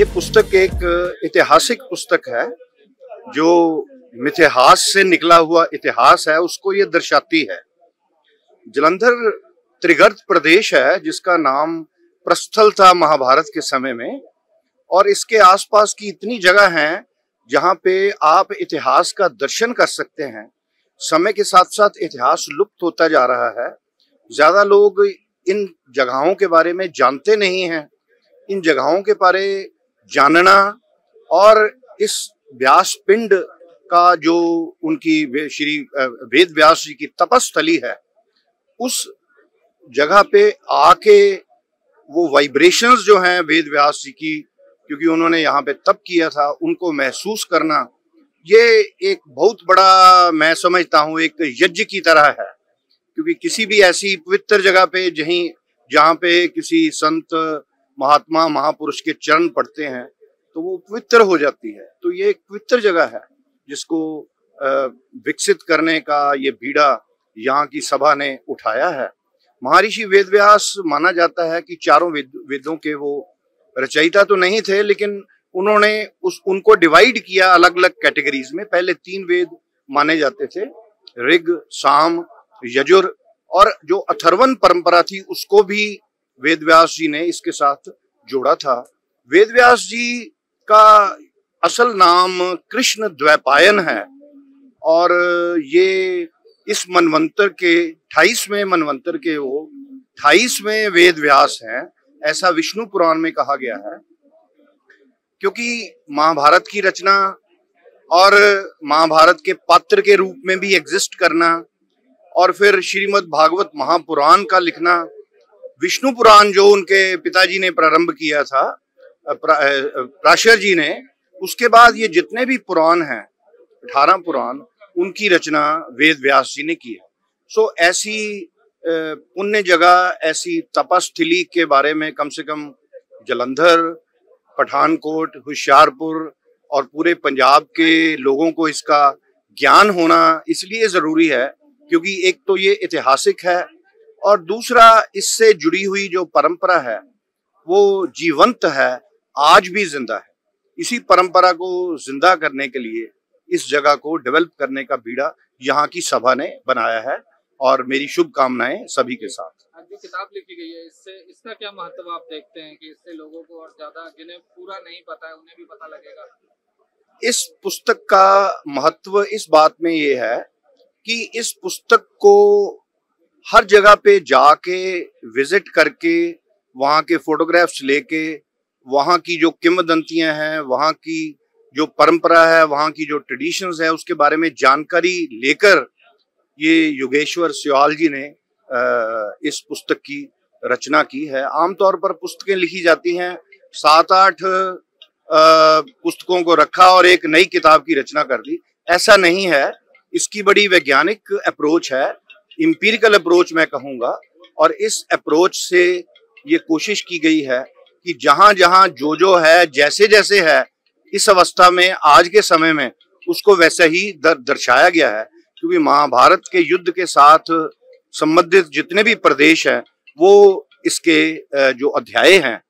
ये पुस्तक एक ऐतिहासिक पुस्तक है जो मिथिहास से निकला हुआ इतिहास है, उसको ये दर्शाती है। जलंधर त्रिगर्त प्रदेश है जिसका नाम प्रस्थल था महाभारत के समय में, और इसके आसपास की इतनी जगह हैं जहाँ पे आप इतिहास का दर्शन कर सकते हैं। समय के साथ साथ इतिहास लुप्त होता जा रहा है। ज्यादा लोग इन जगहों के बारे में जानते नहीं हैं। इन जगहों के बारे जानना और इस व्यास पिंड का जो उनकी श्री वेद व्यास जी की तपस्थली है, उस जगह पे आके वो वाइब्रेशंस जो हैं वेद व्यास जी की, क्योंकि उन्होंने यहाँ पे तप किया था, उनको महसूस करना, ये एक बहुत बड़ा, मैं समझता हूँ, एक यज्ञ की तरह है। क्योंकि किसी भी ऐसी पवित्र जगह पे जहाँ पे किसी संत महात्मा महापुरुष के चरण पड़ते हैं तो वो पवित्र हो जाती है। तो ये एक पवित्र जगह है जिसको विकसित करने का ये बीड़ा यहाँ की सभा ने उठाया है। महर्षि वेदव्यास माना जाता है कि चारों वेदों के वो रचयिता तो नहीं थे, लेकिन उन्होंने उनको डिवाइड किया अलग अलग कैटेगरीज में। पहले 3 वेद माने जाते थे, ऋग, साम, यजुर, और जो अथर्वण परंपरा थी उसको भी वेदव्यास जी ने इसके साथ जोड़ा था। वेदव्यास जी का असल नाम कृष्ण द्वैपायन है, और ये इस मनवंतर के 28वें मनवंतर के वो 28वें वेद व्यास हैं, ऐसा विष्णु पुराण में कहा गया है। क्योंकि महाभारत की रचना और महाभारत के पात्र के रूप में भी एग्जिस्ट करना, और फिर श्रीमद् भागवत महापुराण का लिखना, विष्णु पुराण जो उनके पिताजी ने प्रारंभ किया था, पराशर जी ने, उसके बाद ये जितने भी पुराण हैं 18 पुराण, उनकी रचना वेद व्यास जी ने की है। सो ऐसी पुण्य जगह, ऐसी तपस्थली के बारे में कम से कम जलंधर, पठानकोट, होशियारपुर और पूरे पंजाब के लोगों को इसका ज्ञान होना इसलिए जरूरी है क्योंकि एक तो ये ऐतिहासिक है, और दूसरा इससे जुड़ी हुई जो परंपरा है वो जीवंत है, आज भी जिंदा है। इसी परंपरा को जिंदा करने के लिए इस जगह को डेवलप करने का बीड़ा यहाँ की सभा ने बनाया है, और मेरी शुभकामनाएं सभी के साथ। जो किताब लिखी गई है, इससे इसका क्या महत्व आप देखते हैं कि इससे लोगों को और ज्यादा, जिन्हें पूरा नहीं पता है उन्हें भी पता लगेगा? इस पुस्तक का महत्व इस बात में ये है कि इस पुस्तक को हर जगह पे जाके विजिट करके, वहाँ के फोटोग्राफ्स लेके, वहाँ की जो किंवदंतियां हैं, वहाँ की जो परंपरा है, वहाँ की जो ट्रेडिशंस है, उसके बारे में जानकारी लेकर ये योगेश्वर स्याल जी ने इस पुस्तक की रचना की है। आमतौर पर पुस्तकें लिखी जाती हैं, 7-8 पुस्तकों को रखा और एक नई किताब की रचना कर दी। ऐसा नहीं है, इसकी बड़ी वैज्ञानिक अप्रोच है, इंपीरिकल अप्रोच मैं कहूँगा, और इस अप्रोच से ये कोशिश की गई है कि जहाँ जहाँ जो है, जैसे जैसे है इस अवस्था में, आज के समय में, उसको वैसे ही दर्शाया गया है। क्योंकि महाभारत के युद्ध के साथ संबंधित जितने भी प्रदेश हैं वो इसके जो अध्याय हैं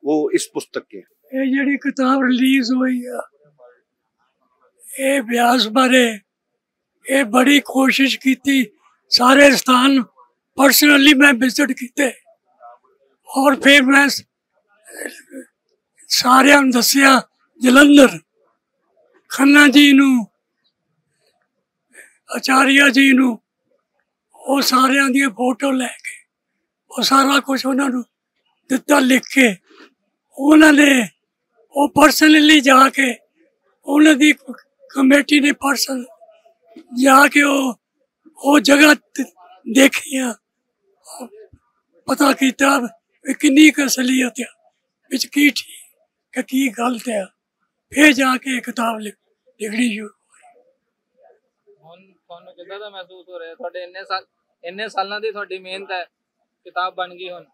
वो इस पुस्तक के। ये जड़ी किताब रिलीज हुई है, ये व्यास बारे ये बड़ी कोशिश की थी, सारे स्थान पर्सनली मैं विजिट किए, और फिर मैं सारे दसिया जलंधर खन्ना जी नू, आचार्य जी नू, वो सारिया दी फोटो लैके वो सारा कुछ उन्होंने दिता लिख के, उन्होंने वो पर्सनली जाके उन्होंने कमेटी ने पर्सन जाके वो जगह देखी, पता किया किन्नी क असलियत है, बिच की ठीक की गलत है, फिर जाके किताब लिखनी शुरू। ਤੁਹਾਨੂੰ ਕਿੱਦਾਂ ਦਾ ਮਹਿਸੂਸ ਹੋ ਰਿਹਾ? ਤੁਹਾਡੇ ਇੰਨੇ ਸਾਲਾਂ ਦੀ ਤੁਹਾਡੀ ਮਿਹਨਤ ਹੈ, ਕਿਤਾਬ ਬਣ ਗਈ ਹੁਣ।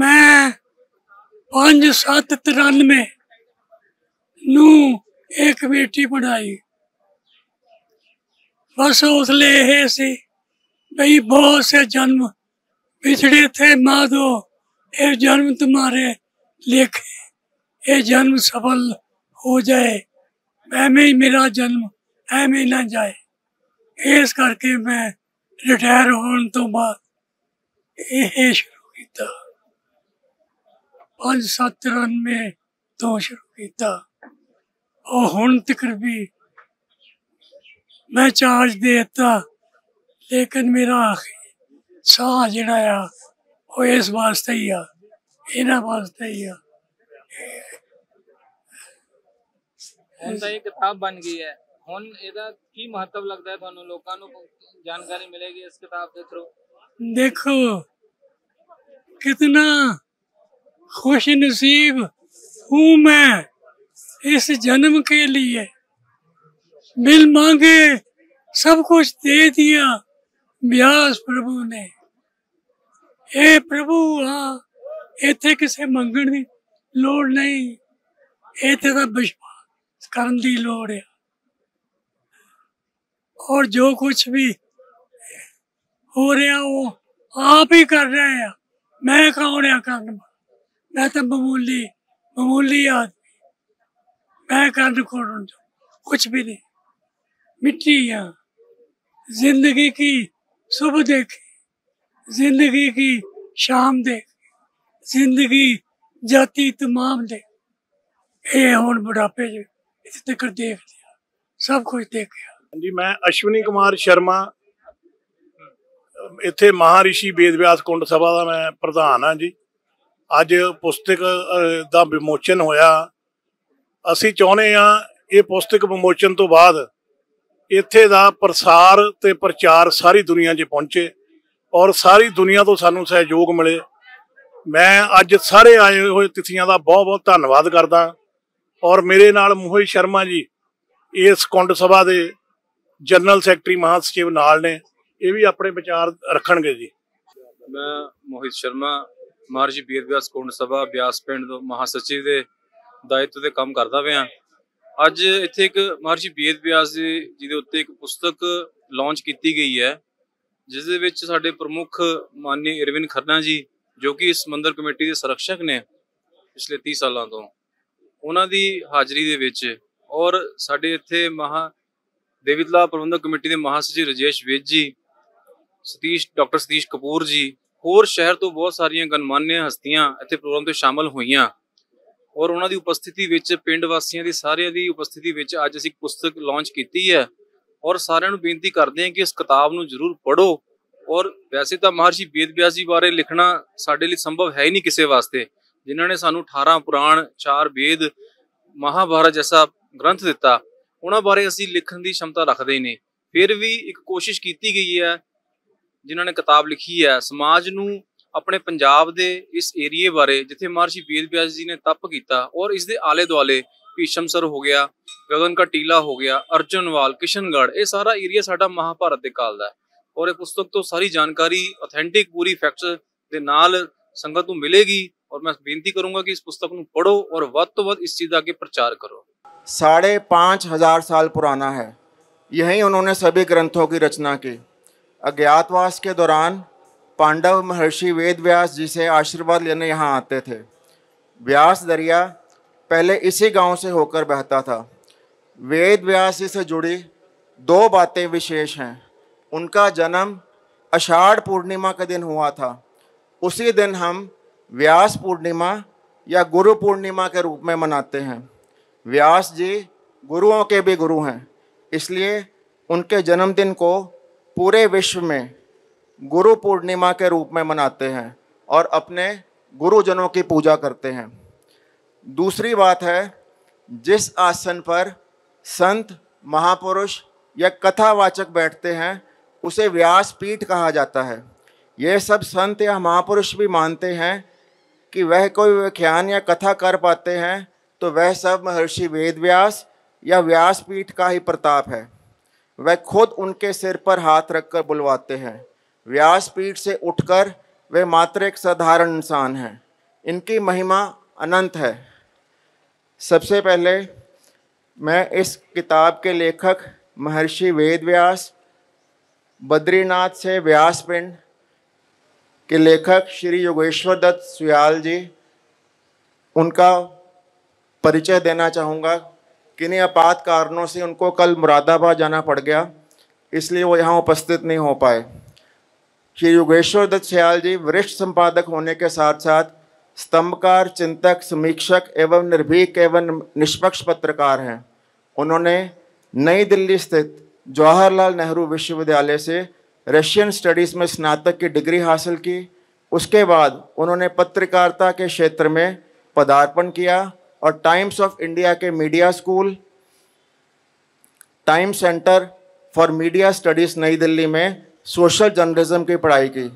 मैं 5-7-93 नू एक कमेटी बनाई, बस उसले यह सी भाई बहुत से जन्म पिछड़े थे माधो, ये जन्म तुम्हारे लेखे, ये जन्म सफल हो जाए, एवें ही मेरा जन्म एवें ही ना जाए। इस करके मैं रिटायर होने तो बाद ये शुरू किया, 5-7 तो शुरू किया और हुण तक भी मैं चार्ज देता, लेकिन मेरा साह जिहड़ा आ वो इस वास्ते ही आ, इन्हां वास्ते ही आ। ਹੁਣ ਤਾਂ ਇਹ ਕਿਤਾਬ ਬਣ ਗਈ ਹੈ, ਹੁਣ ਇਹਦਾ ਕੀ ਮਹੱਤਵ ਲੱਗਦਾ ਹੈ ਤੁਹਾਨੂੰ? ਲੋਕਾਂ ਨੂੰ ਜਾਣਕਾਰੀ ਮਿਲੇਗੀ ਇਸ ਕਿਤਾਬ ਦੇ ਥਰੂ? देखो कितना खुश नसीब हूँ मैं इस जन्म के लिए, मिल मांगे सब कुछ दे दिया व्यास प्रभु ने। ए प्रभु हाँ, इत्थे किसे मंगण दी लोड़ नहीं, इत्थे तां विश्वास करन दी लोड़ है। और जो कुछ भी हो रहा वो आप ही कर रहे हैं, मैं कौन है करने? मैं तो मामूली आदमी, मैं करने को कुछ भी नहीं, मिट्टी है। जिंदगी की सुबह देखी, जिंदगी की शाम देखी, जिंदगी जाती तमाम देख, ये हुण बुढ़ापे इतने तक देख लिया, सब कुछ देख गया। जी मैं अश्विनी कुमार शर्मा, इत्थे महारिषि वेद व्यास कुंड सभा का मैं प्रधान हाँ जी। अज पुस्तक का विमोचन होया। असी चाहुंदे हाँ ये पुस्तक विमोचन तो बाद इत्थे दा प्रसार ते प्रचार सारी दुनिया 'च पहुंचे और सारी दुनिया तो सानू सहयोग मिले। मैं अज सारे आए हुए तिथियां का बहुत बहुत धन्नवाद करदा। और मेरे नाल मोहित शर्मा जी इस कुंड सभा के जनरल सैकटरी महासचिव नाल ने, ये भी अपने विचार रखणगे जी। मैं मोहित शर्मा महर्षि वेद व्यास कुंड सभा ब्यास पिंड तो महासचिव के दायित्व से काम करता पिया। अज इत्थे एक महर्षि वेद व्यास जी के उत्ते एक पुस्तक लॉन्च की गई है, जिस दे विच साडे प्रमुख माननीय अरविंद खन्ना जी, जो कि इस मंदिर कमेटी के संरक्षक ने पिछले 30 सालों तो, उन्हां दी हाजरी दे विच और साडे इत्थे देवी तलाब प्रबंधक कमेटी के महासचिव राजेश वेद जी, डॉक्टर सतीश कपूर जी, होर शहर तो बहुत सारिया गणमान्य हस्तियां इत्थे प्रोग्राम तो शामिल हुईयां और उन्हां दी उपस्थिति विच पिंड वासियों की सारियां दी उपस्थिति विच अज असीं पुस्तक लॉन्च की है और सारियां नूं बेनती करते हैं कि इस किताब नूं जरूर पढ़ो। और वैसे तो महर्षि वेद व्यास जी बारे लिखना साडे लई संभव है ही नहीं किसी वास्ते, जिन्हां ने सानूं 18 पुराण 4 वेद महाभारत जैसा ग्रंथ दिता, उन्हां बारे असीं लिखण दी क्षमता रखते ही नहीं। फिर भी एक कोशिश की गई है जिन्होंने किताब लिखी है समाज नूं अपने पंजाब दे इस एरिए बारे जिथे महर्षि वेद व्यास जी ने तप किया और इस दे आले दुआले भीषमसर हो गया, गगन का टीला हो गया, अर्जुनवाल, किशनगढ़, ये सारा एरिया साडा महाभारत के काल दा है। और ये पुस्तक तो सारी जानकारी ऑथेंटिक पूरी फैक्ट्स दे नाल संगत नूं मिलेगी और मैं बेनती करूंगा कि इस पुस्तक नूं पढ़ो और वध तो वध इस चीज़ का आगे प्रचार करो। 5,500 साल पुराना है, यहीं उन्होंने सभी ग्रंथों की रचना की। अज्ञातवास के दौरान पांडव महर्षि वेद व्यास जी से आशीर्वाद लेने यहाँ आते थे। व्यास दरिया पहले इसी गांव से होकर बहता था। वेद व्यास जी से जुड़ी 2 बातें विशेष हैं। उनका जन्म आषाढ़ पूर्णिमा के दिन हुआ था। उसी दिन हम व्यास पूर्णिमा या गुरु पूर्णिमा के रूप में मनाते हैं। व्यास जी गुरुओं के भी गुरु हैं, इसलिए उनके जन्मदिन को पूरे विश्व में गुरु पूर्णिमा के रूप में मनाते हैं और अपने गुरुजनों की पूजा करते हैं। दूसरी बात है, जिस आसन पर संत, महापुरुष या कथावाचक बैठते हैं उसे व्यासपीठ कहा जाता है। ये सब संत या महापुरुष भी मानते हैं कि वह कोई व्याख्यान या कथा कर पाते हैं तो वह सब महर्षि वेद व्यास या व्यासपीठ का ही प्रताप है। वह खुद उनके सिर पर हाथ रखकर बुलवाते हैं। व्यासपीठ से उठकर वे मात्र एक साधारण इंसान हैं। इनकी महिमा अनंत है। सबसे पहले मैं इस किताब के लेखक महर्षि वेद व्यास, बद्रीनाथ से व्यासपिंड के लेखक श्री योगेश्वर दत्त सुयाल जी, उनका परिचय देना चाहूँगा। किन्हीं आपात कारणों से उनको कल मुरादाबाद जाना पड़ गया, इसलिए वो यहाँ उपस्थित नहीं हो पाए। श्री योगेश्वर दत्त सयाल जी वरिष्ठ संपादक होने के साथ साथ स्तंभकार, चिंतक, समीक्षक एवं निर्भीक एवं निष्पक्ष पत्रकार हैं। उन्होंने नई दिल्ली स्थित जवाहरलाल नेहरू विश्वविद्यालय से रशियन स्टडीज़ में स्नातक की डिग्री हासिल की। उसके बाद उन्होंने पत्रकारिता के क्षेत्र में पदार्पण किया और टाइम्स ऑफ इंडिया के media school, time centre for media studies नई दिल्ली में सोशल जर्नलिज्म की पढ़ाई की।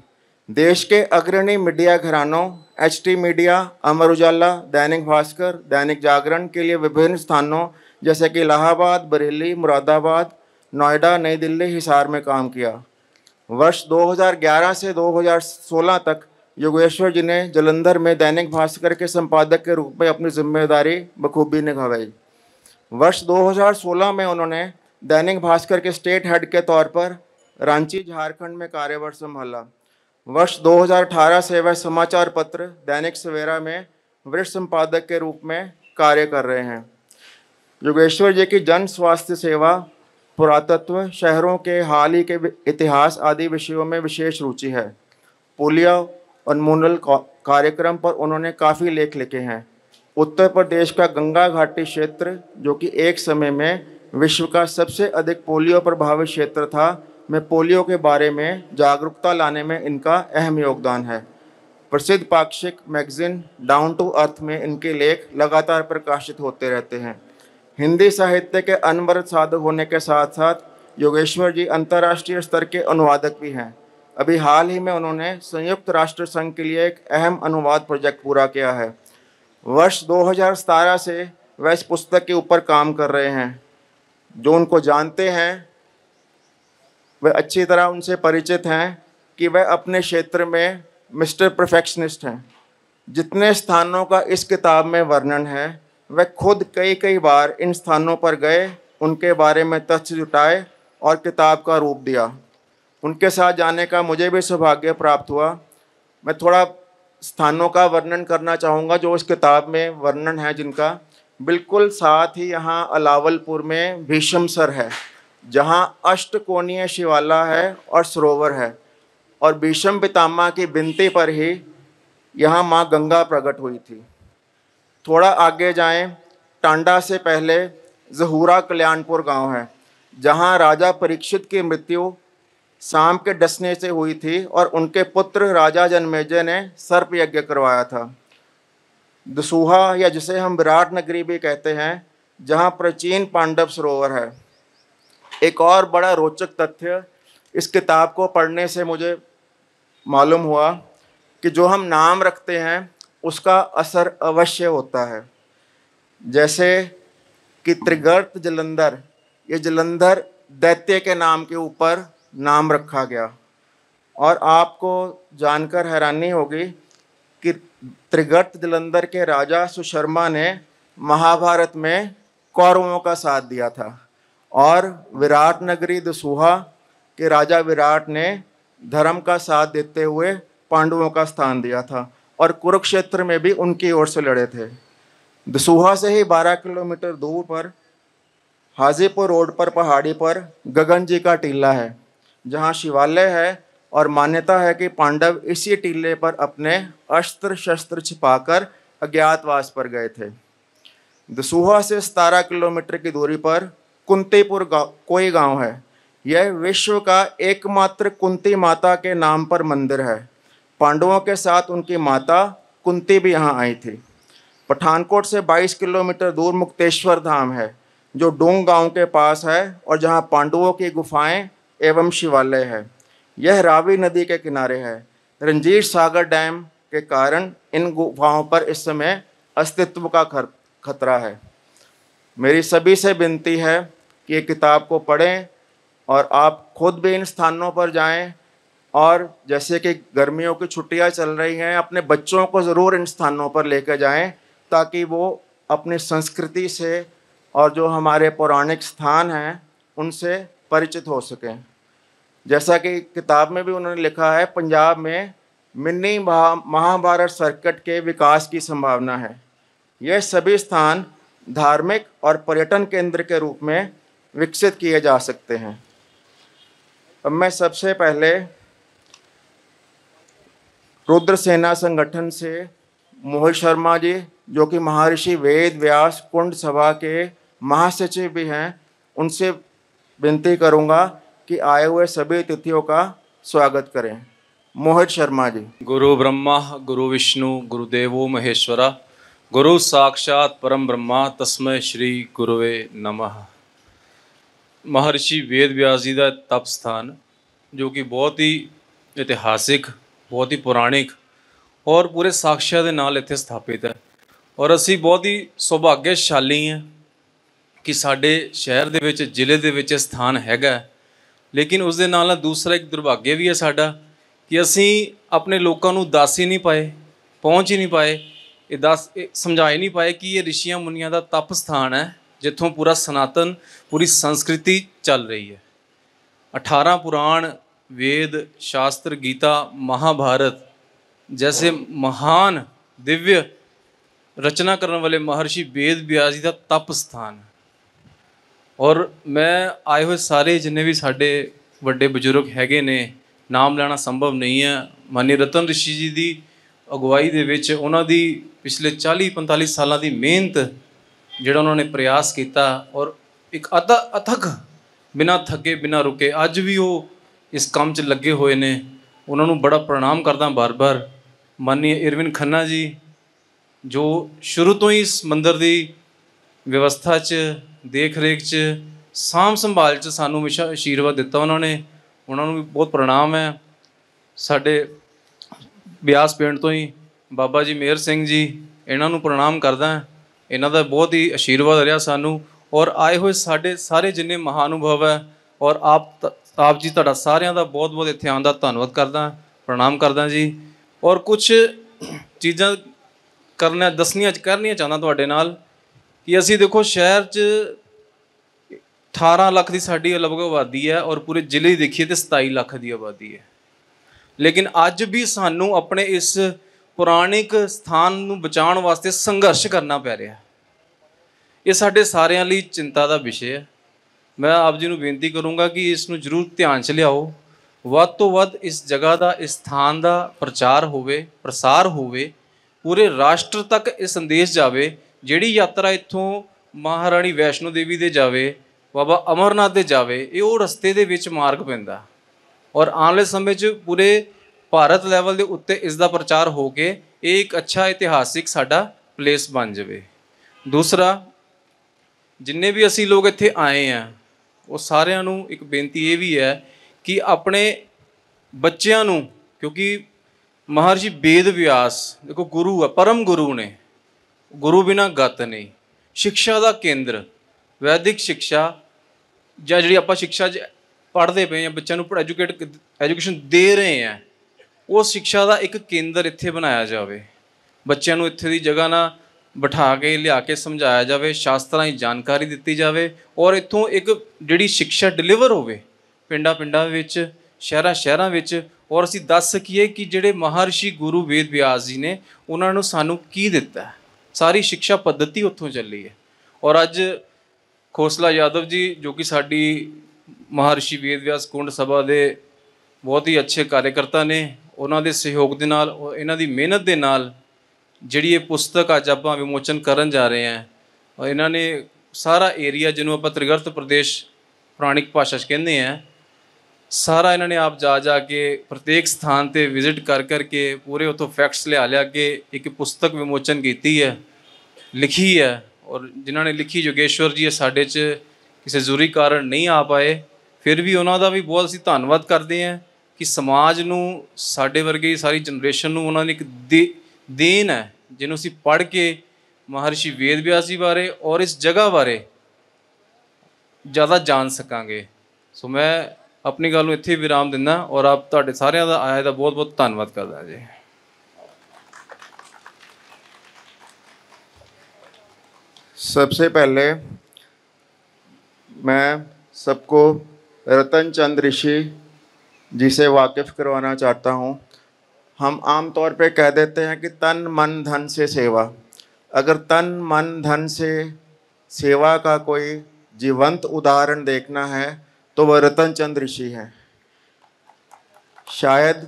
देश के अग्रणी मीडिया घरानों HT मीडिया, अमर उजाला, दैनिक भास्कर, दैनिक जागरण के लिए विभिन्न स्थानों जैसे कि इलाहाबाद, बरेली, मुरादाबाद, नोएडा, नई दिल्ली, हिसार में काम किया। वर्ष 2011 से 2016 तक योगेश्वर जी ने जालंधर में दैनिक भास्कर के संपादक के रूप में अपनी जिम्मेदारी बखूबी निभाई। वर्ष 2016 में उन्होंने दैनिक भास्कर के स्टेट हेड के तौर पर रांची, झारखंड में कार्यभार संभाला। वर्ष 2018 से वह समाचार पत्र दैनिक सवेरा में वरिष्ठ संपादक के रूप में कार्य कर रहे हैं। योगेश्वर जी की जन स्वास्थ्य सेवा, पुरातत्व, शहरों के हाल ही के इतिहास आदि विषयों में विशेष रुचि है। पोलियो उन्मूलन कार्यक्रम पर उन्होंने काफ़ी लेख लिखे हैं। उत्तर प्रदेश का गंगा घाटी क्षेत्र, जो कि एक समय में विश्व का सबसे अधिक पोलियो प्रभावित क्षेत्र था, में पोलियो के बारे में जागरूकता लाने में इनका अहम योगदान है। प्रसिद्ध पाक्षिक मैगजीन डाउन टू अर्थ में इनके लेख लगातार प्रकाशित होते रहते हैं। हिंदी साहित्य के अनवरत साधक होने के साथ साथ योगेश्वर जी अंतर्राष्ट्रीय स्तर के अनुवादक भी हैं। अभी हाल ही में उन्होंने संयुक्त राष्ट्र संघ के लिए एक अहम अनुवाद प्रोजेक्ट पूरा किया है। वर्ष 2017 से वह इस पुस्तक के ऊपर काम कर रहे हैं। जो उनको जानते हैं वह अच्छी तरह उनसे परिचित हैं कि वह अपने क्षेत्र में मिस्टर परफेक्शनिस्ट हैं। जितने स्थानों का इस किताब में वर्णन है, वह खुद कई बार इन स्थानों पर गए, उनके बारे में तथ्य जुटाए और किताब का रूप दिया। उनके साथ जाने का मुझे भी सौभाग्य प्राप्त हुआ। मैं थोड़ा स्थानों का वर्णन करना चाहूँगा जो इस किताब में वर्णन है जिनका। बिल्कुल साथ ही यहाँ अलावलपुर में भीष्मसर है, जहाँ अष्टकोणीय शिवाला है और सरोवर है, और भीष्म पितामह की विनती पर ही यहाँ माँ गंगा प्रकट हुई थी। थोड़ा आगे जाएं, टांडा से पहले जहूरा कल्याणपुर गांव है, जहाँ राजा परीक्षित की मृत्यु सांप के डसने से हुई थी और उनके पुत्र राजा जनमेजय ने सर्प यज्ञ करवाया था। दसूहा, या जिसे हम विराट नगरी भी कहते हैं, जहाँ प्राचीन पांडव सरोवर है। एक और बड़ा रोचक तथ्य इस किताब को पढ़ने से मुझे मालूम हुआ कि जो हम नाम रखते हैं उसका असर अवश्य होता है। जैसे कि त्रिगर्त जलंधर, ये जलंधर दैत्य के नाम के ऊपर नाम रखा गया। और आपको जानकर हैरानी होगी कि त्रिगर्त जलंधर के राजा सुशर्मा ने महाभारत में कौरवों का साथ दिया था, और विराट नगरी दसूहा के राजा विराट ने धर्म का साथ देते हुए पांडवों का स्थान दिया था, और कुरुक्षेत्र में भी उनकी ओर से लड़े थे। दसूहा से ही 12 किलोमीटर दूर पर हाजीपुर रोड पर पहाड़ी पर गगन जी का टीला है, जहाँ शिवालय है, और मान्यता है कि पांडव इसी टीले पर अपने अस्त्र शस्त्र छिपाकर अज्ञातवास पर गए थे। दसूहा से 17 किलोमीटर की दूरी पर कुंतीपुर कोई गांव है। यह विश्व का एकमात्र कुंती माता के नाम पर मंदिर है। पांडवों के साथ उनकी माता कुंती भी यहाँ आई थी। पठानकोट से 22 किलोमीटर दूर मुक्तेश्वर धाम है, जो डोंग गांव के पास है और जहाँ पांडवों की गुफाएं एवं शिवालय है। यह रावी नदी के किनारे है। रंजीत सागर डैम के कारण इन गुफाओं पर इस समय अस्तित्व का खतरा है। मेरी सभी से विनती है कि ये किताब को पढ़ें और आप खुद भी इन स्थानों पर जाएं, और जैसे कि गर्मियों की छुट्टियां चल रही हैं, अपने बच्चों को ज़रूर इन स्थानों पर लेकर जाएं, ताकि वो अपनी संस्कृति से और जो हमारे पौराणिक स्थान हैं उनसे परिचित हो सकें। जैसा कि किताब में भी उन्होंने लिखा है, पंजाब में मिनी महाभारत सर्किट के विकास की संभावना है। यह सभी स्थान धार्मिक और पर्यटन केंद्र के रूप में विकसित किए जा सकते हैं। अब मैं सबसे पहले रुद्र सेना संगठन से मोहित शर्मा जी, जो कि महर्षि वेद व्यास कुंड सभा के महासचिव भी हैं, उनसे विनती करूंगा कि आए हुए सभी अतिथियों का स्वागत करें। मोहित शर्मा जी। गुरु ब्रह्मा गुरु विष्णु गुरुदेवो महेश्वरा, गुरु साक्षात परम ब्रह्मा, तस्मै श्री गुरुवे नमः। महर्षि वेद व्यास जी का तप स्थान, जो कि बहुत ही इतिहासिक, बहुत ही पुराणिक और पूरे साक्ष्य के नाल इत्थे स्थापित है। और असी बहुत ही सौभाग्यशाली हैं कि साडे शहर दे विच, जिले दे विच स्थान हैगा। लेकिन उस दे नाल दूसरा एक दुर्भाग्य भी है साडा कि असी अपने लोगों को दस ही नहीं पाए, पहुँच ही नहीं पाए, ये समझा ही नहीं पाए कि ये ऋषियां मुनियां का तप स्थान है, जिथों पूरा सनातन, पूरी संस्कृति चल रही है। 18 पुराण, वेद, शास्त्र, गीता, महाभारत जैसे महान दिव्य रचना करने वाले महर्षि वेद व्यास जी का तप स्थान। और मैं आए हुए सारे जिन्हें भी साढ़े बड़े बजुर्ग हैगे ने, नाम लेना संभव नहीं है। माननीय रतन ऋषि जी की अगुवाई दे विच उन्हां दी पिछले 40-45 सालों की मेहनत, जिहड़ा उन्होंने प्रयास किया और एक अथक बिना थके बिना रुके अज भी वो इस काम च लगे हुए ने, उन्होंने बड़ा प्रणाम करदा बार बार। माननीय इरविन खन्ना जी, जो शुरू तो ही इस मंदिर की व्यवस्था च, देख रेख च, साम संभाल च सानू हमेशा आशीर्वाद दिता, उन्होंने भी बहुत प्रणाम है। साडे ब्यास पिंड तो ही बाबा जी मेहर सिंह जी, इन्हों प्रणाम करदा, इन्हों का बहुत ही आशीर्वाद रहा सानू। और आए हुए साडे सारे जिन्ने महानुभव है, और आप जी तुहाडा सारिਆਂ ਦਾ बहुत बहुत इत्थे आउण दा धन्नवाद करदा, प्रणाम करदा जी। और कुछ चीज़ां दसनियां चाहना तुहाडे नाल कि असी देखो शहर च 18 लाख की साडी लगभग आबादी है, और पूरे जिले ही देखिए तो 27 लाख की आबादी है। लेकिन अज भी सानू अपने इस पुराणिक स्थान नूं बचाउण वास्ते संघर्ष करना पै रहा है। ये साडे सारिਆਂ ਲਈ चिंता का विषय है। मैं आप जी नूं बेनती करूँगा कि इसनूं जरूर ध्यान च लियाओ, वध तो वध इस जगह का, इस स्थान का प्रचार होवे, प्रसार होवे, पूरे राष्ट्र तक ये संदेश जावे। जिहड़ी यात्रा इत्थों महाराणी वैष्णो देवी दे जावे, बाबा अमरनाथ दे जावे, ये वो रस्ते दे विच मार्ग पैंदा। और आने वाले समय च पूरे भारत लैवल के उत्ते इसका प्रचार हो के एक अच्छा इतिहासिक साडा प्लेस बन जाए। दूसरा, जिन्ने भी असी लोग इत्थे आए हैं, वो सारिਆਂ ਨੂੰ एक बेनती ये भी है कि अपने बच्चों नूं, क्योंकि महर्षि वेद व्यास देखो गुरु है, परम गुरु ने, गुरु बिना गत नहीं। शिक्षा का केंद्र, वैदिक शिक्षा ਜਾਂ ਜਿਹੜੀ ਆਪਾਂ शिक्षा पढ़ते पे हैं, बच्चों को एजुकेशन दे रहे हैं, वो शिक्षा का एक केंद्र इत्थे बनाया जाए। बच्चों को इत्थे दी जगह ना बिठा के लिया के समझाया जाए, शास्त्रां की जानकारी दी जाए, और इत्थों एक जिहड़ी शिक्षा डिलीवर होवे पिंडां पिंडां विच, शहरां शहरां विच, और असीं दस सकीए कि जिहड़े महर्षि गुरु वेद व्यास जी ने उन्होंने सानू की दिता है। सारी शिक्षा पद्धति उत्थों चली है। और अज खोसला यादव जी, जो कि साडी महर्षि वेद व्यास कुंड सभा के बहुत ही अच्छे कार्यकर्ता ने, उन्हों के सहयोग के नाल, इन्हां दी मेहनत के नाल जिहड़ी ये पुस्तक अज आपां विमोचन करन जा रहे हैं, और इन्होंने सारा एरिया जिन्हों आपां त्रिगर्त प्रदेश पुराणिक भाषा कहते हैं, सारा इन्होंने आप जा जा के प्रत्येक स्थान पर विजिट कर करके पूरे उतों फैक्ट्स लिया के एक पुस्तक विमोचन की है, लिखी है। और जिन्होंने लिखी योगेश्वर जी साढ़े किसी जरूरी कारण नहीं आ पाए, फिर भी उन्हों भी बहुत असीं धन्नवाद करते हैं कि समाज नूं, साडे वर्गी सारी जनरेशन नूं उन्होंने एक देन है, जिन्हों असीं पढ़ के महर्षि वेद व्यास जी बारे और इस जगह बारे ज़्यादा जान सकांगे। सो मैं अपनी गल नूं इत्थे विराम दिंदा, और आप तुहाडे सारिਆਂ दा आए दा बहुत बहुत धन्नवाद करदा जी। सबसे पहले मैं सबको रतन चंद ऋषि जी से वाकिफ़ करवाना चाहता हूँ। हम आम तौर पे कह देते हैं कि तन मन धन से सेवा। अगर तन मन धन से सेवा का कोई जीवंत उदाहरण देखना है तो वह रतन चंद ऋषि हैं। शायद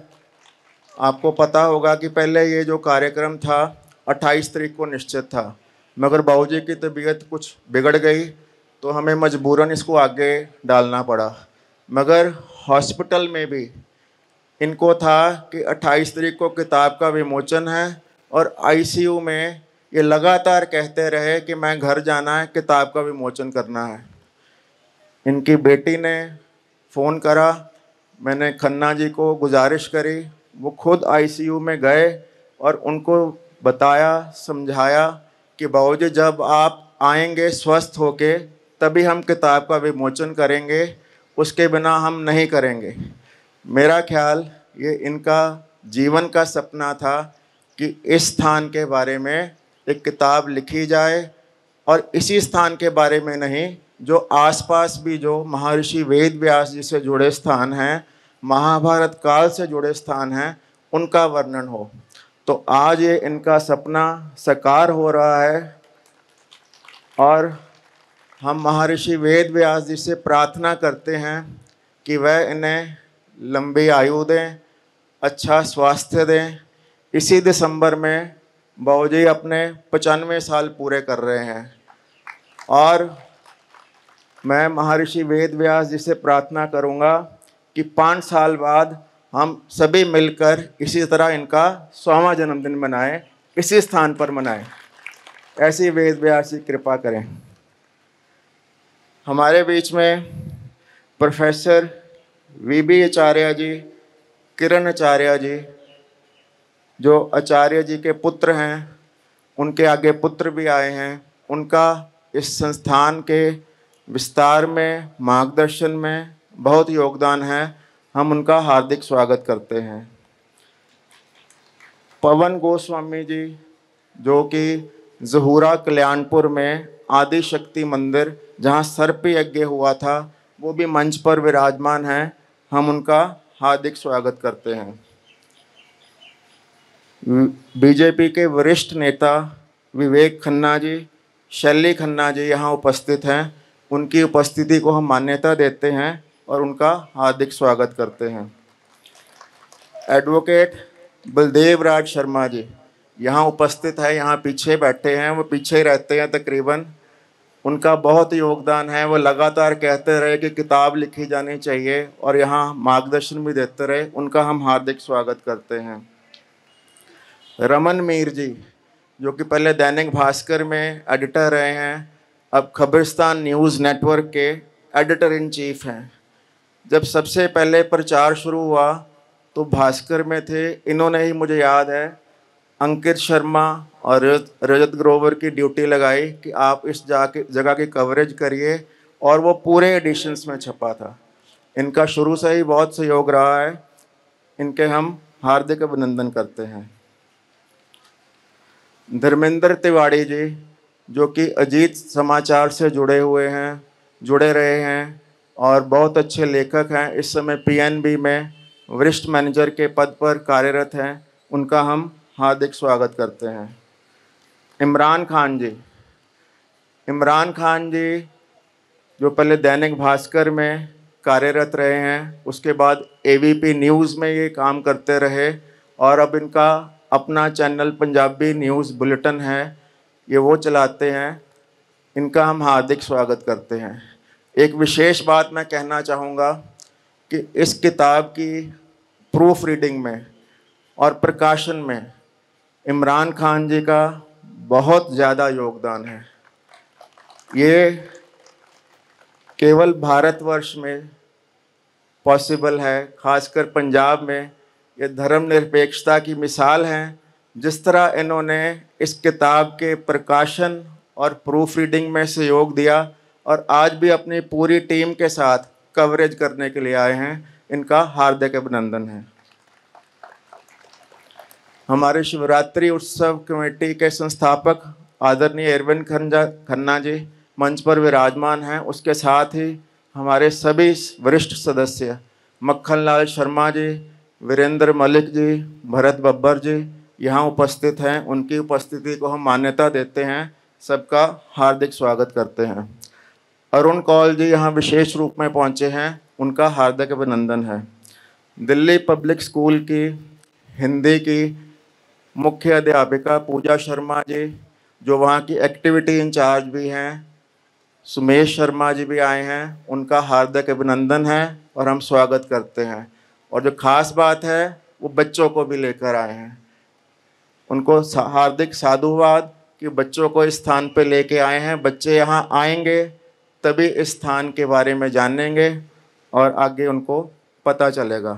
आपको पता होगा कि पहले ये जो कार्यक्रम था 28 तारीख को निश्चित था, मगर बाबूजी की तबीयत कुछ बिगड़ गई तो हमें मजबूरन इसको आगे डालना पड़ा। मगर हॉस्पिटल में भी इनको था कि 28 तारीख को किताब का विमोचन है, और आईसीयू में ये लगातार कहते रहे कि मैं घर जाना है, किताब का विमोचन करना है। इनकी बेटी ने फ़ोन करा, मैंने खन्ना जी को गुजारिश करी, वो खुद आईसीयू में गए और उनको बताया, समझाया कि बाबूजी जब आप आएंगे स्वस्थ होके तभी हम किताब का विमोचन करेंगे, उसके बिना हम नहीं करेंगे। मेरा ख्याल ये इनका जीवन का सपना था कि इस स्थान के बारे में एक किताब लिखी जाए, और इसी स्थान के बारे में नहीं, जो आसपास भी जो महर्षि वेद व्यास जी से जुड़े स्थान हैं, महाभारत काल से जुड़े स्थान हैं, उनका वर्णन हो। तो आज ये इनका सपना साकार हो रहा है, और हम महर्षि वेद व्यास जी से प्रार्थना करते हैं कि वह इन्हें लंबी आयु दें, अच्छा स्वास्थ्य दें। इसी दिसंबर में बाबूजी अपने 95 साल पूरे कर रहे हैं, और मैं महर्षि वेद व्यास जी से प्रार्थना करूंगा कि 5 साल बाद हम सभी मिलकर इसी तरह इनका 100वां जन्मदिन मनाएं, इसी स्थान पर मनाएं। ऐसी वेद व्यास जी कृपा करें। हमारे बीच में प्रोफेसर वीबी आचार्य जी, किरण आचार्य जी, जो आचार्य जी के पुत्र हैं, उनके आगे पुत्र भी आए हैं, उनका इस संस्थान के विस्तार में, मार्गदर्शन में बहुत योगदान है। हम उनका हार्दिक स्वागत करते हैं। पवन गोस्वामी जी, जो कि ज़हूरा कल्याणपुर में आदि शक्ति मंदिर जहाँ सर्प यज्ञ हुआ था, वो भी मंच पर विराजमान हैं। हम उनका हार्दिक स्वागत करते हैं। बीजेपी के वरिष्ठ नेता विवेक खन्ना जी, शैली खन्ना जी यहाँ उपस्थित हैं। उनकी उपस्थिति को हम मान्यता देते हैं और उनका हार्दिक स्वागत करते हैं। एडवोकेट बलदेव राज शर्मा जी यहाँ उपस्थित है, यहाँ पीछे बैठे हैं, वो पीछे ही रहते हैं तकरीबन। उनका बहुत योगदान है, वो लगातार कहते रहे कि किताब लिखी जानी चाहिए और यहाँ मार्गदर्शन भी देते रहे। उनका हम हार्दिक स्वागत करते हैं। रमन मीर जी, जो कि पहले दैनिक भास्कर में एडिटर रहे हैं, अब खबरिस्तान न्यूज़ नेटवर्क के एडिटर इन चीफ हैं। जब सबसे पहले प्रचार शुरू हुआ तो भास्कर में थे, इन्होंने ही मुझे याद है अंकित शर्मा और रजत ग्रोवर की ड्यूटी लगाई कि आप इस जगह की कवरेज करिए, और वो पूरे एडिशंस में छपा था। इनका शुरू से ही बहुत सहयोग रहा है, इनके हम हार्दिक अभिनंदन करते हैं। धर्मेंद्र तिवाड़ी जी, जो कि अजीत समाचार से जुड़े रहे हैं और बहुत अच्छे लेखक हैं, इस समय पीएनबी में वरिष्ठ मैनेजर के पद पर कार्यरत हैं, उनका हम हार्दिक स्वागत करते हैं। इमरान खान जी, जो पहले दैनिक भास्कर में कार्यरत रहे हैं, उसके बाद एबीपी न्यूज़ में ये काम करते रहे, और अब इनका अपना चैनल पंजाबी न्यूज़ बुलेटिन है, ये वो चलाते हैं। इनका हम हार्दिक स्वागत करते हैं। एक विशेष बात मैं कहना चाहूँगा कि इस किताब की प्रूफ रीडिंग में और प्रकाशन में इमरान खान जी का बहुत ज़्यादा योगदान है। ये केवल भारतवर्ष में पॉसिबल है, खासकर पंजाब में ये धर्मनिरपेक्षता की मिसाल हैं। जिस तरह इन्होंने इस किताब के प्रकाशन और प्रूफ रीडिंग में सहयोग दिया और आज भी अपनी पूरी टीम के साथ कवरेज करने के लिए आए हैं, इनका हार्दिक अभिनंदन है। हमारे शिवरात्रि उत्सव कमेटी के संस्थापक आदरणीय अरविंद खन्ना जी मंच पर विराजमान हैं। उसके साथ ही हमारे सभी वरिष्ठ सदस्य मक्खन लाल शर्मा जी, वीरेंद्र मलिक जी, भरत बब्बर जी यहाँ उपस्थित हैं। उनकी उपस्थिति को हम मान्यता देते हैं सबका हार्दिक स्वागत करते हैं। अरुण कौल जी यहाँ विशेष रूप में पहुँचे हैं, उनका हार्दिक अभिनंदन है। दिल्ली पब्लिक स्कूल की हिंदी की मुख्य अध्यापिका पूजा शर्मा जी, जो वहाँ की एक्टिविटी इंचार्ज भी हैं, सुमेश शर्मा जी भी आए हैं, उनका हार्दिक अभिनंदन है और हम स्वागत करते हैं। और जो खास बात है वो बच्चों को भी लेकर आए हैं, उनको हार्दिक साधुवाद कि बच्चों को इस स्थान पे लेके आए हैं। बच्चे यहाँ आएंगे तभी इस स्थान के बारे में जानेंगे और आगे उनको पता चलेगा।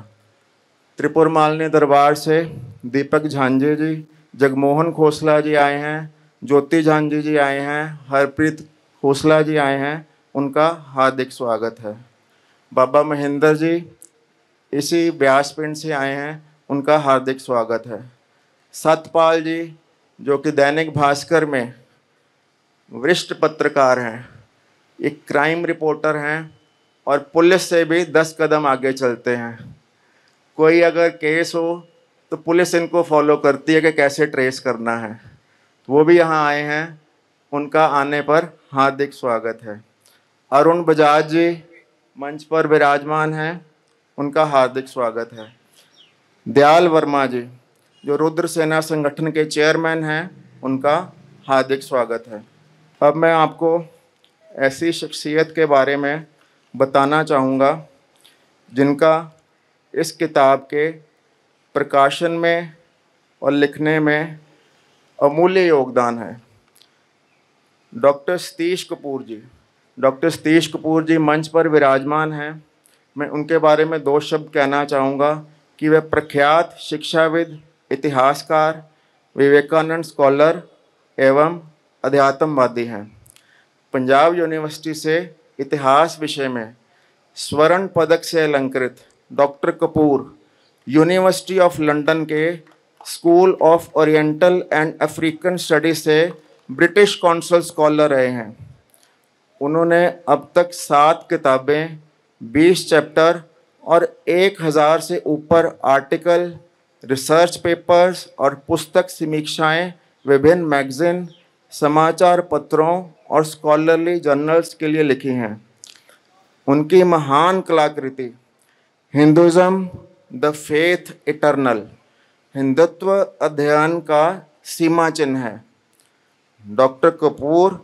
त्रिपुर मालनी दरबार से दीपक झांझे जी, जगमोहन खोसला जी आए हैं, ज्योति झांझे जी आए हैं, हरप्रीत खोसला जी आए हैं, उनका हार्दिक स्वागत है। बाबा महेंद्र जी इसी ब्यासपिंड से आए हैं, उनका हार्दिक स्वागत है। सतपाल जी जो कि दैनिक भास्कर में वरिष्ठ पत्रकार हैं, एक क्राइम रिपोर्टर हैं और पुलिस से भी 10 कदम आगे चलते हैं। कोई अगर केस हो तो पुलिस इनको फॉलो करती है कि कैसे ट्रेस करना है। वो भी यहाँ आए हैं, उनका आने पर हार्दिक स्वागत है। अरुण बजाज जी मंच पर विराजमान हैं, उनका हार्दिक स्वागत है। दयाल वर्मा जी जो रुद्र सेना संगठन के चेयरमैन हैं, उनका हार्दिक स्वागत है। अब मैं आपको ऐसी शख्सियत के बारे में बताना चाहूँगा जिनका इस किताब के प्रकाशन में और लिखने में अमूल्य योगदान है। डॉक्टर सतीश कपूर जी, डॉक्टर सतीश कपूर जी मंच पर विराजमान हैं। मैं उनके बारे में 2 शब्द कहना चाहूँगा कि वे प्रख्यात शिक्षाविद, इतिहासकार, विवेकानंद स्कॉलर एवं अध्यात्मवादी हैं। पंजाब यूनिवर्सिटी से इतिहास विषय में स्वर्ण पदक से अलंकृत doctor Kapoor university of London के school of oriental and African studies से ब्रिटिश कौंसिल स्कॉलर रहे हैं। उन्होंने अब तक 7 किताबें, 20 चैप्टर और 1000 से ऊपर आर्टिकल, रिसर्च पेपर्स और पुस्तक समीक्षाएं विभिन्न मैगजीन, समाचार पत्रों और स्कॉलरली जर्नल्स के लिए लिखी हैं। उनकी महान कलाकृति Hinduism the faith eternal, Hindutva अध्ययन का सीमा चिन्ह है। डॉक्टर कपूर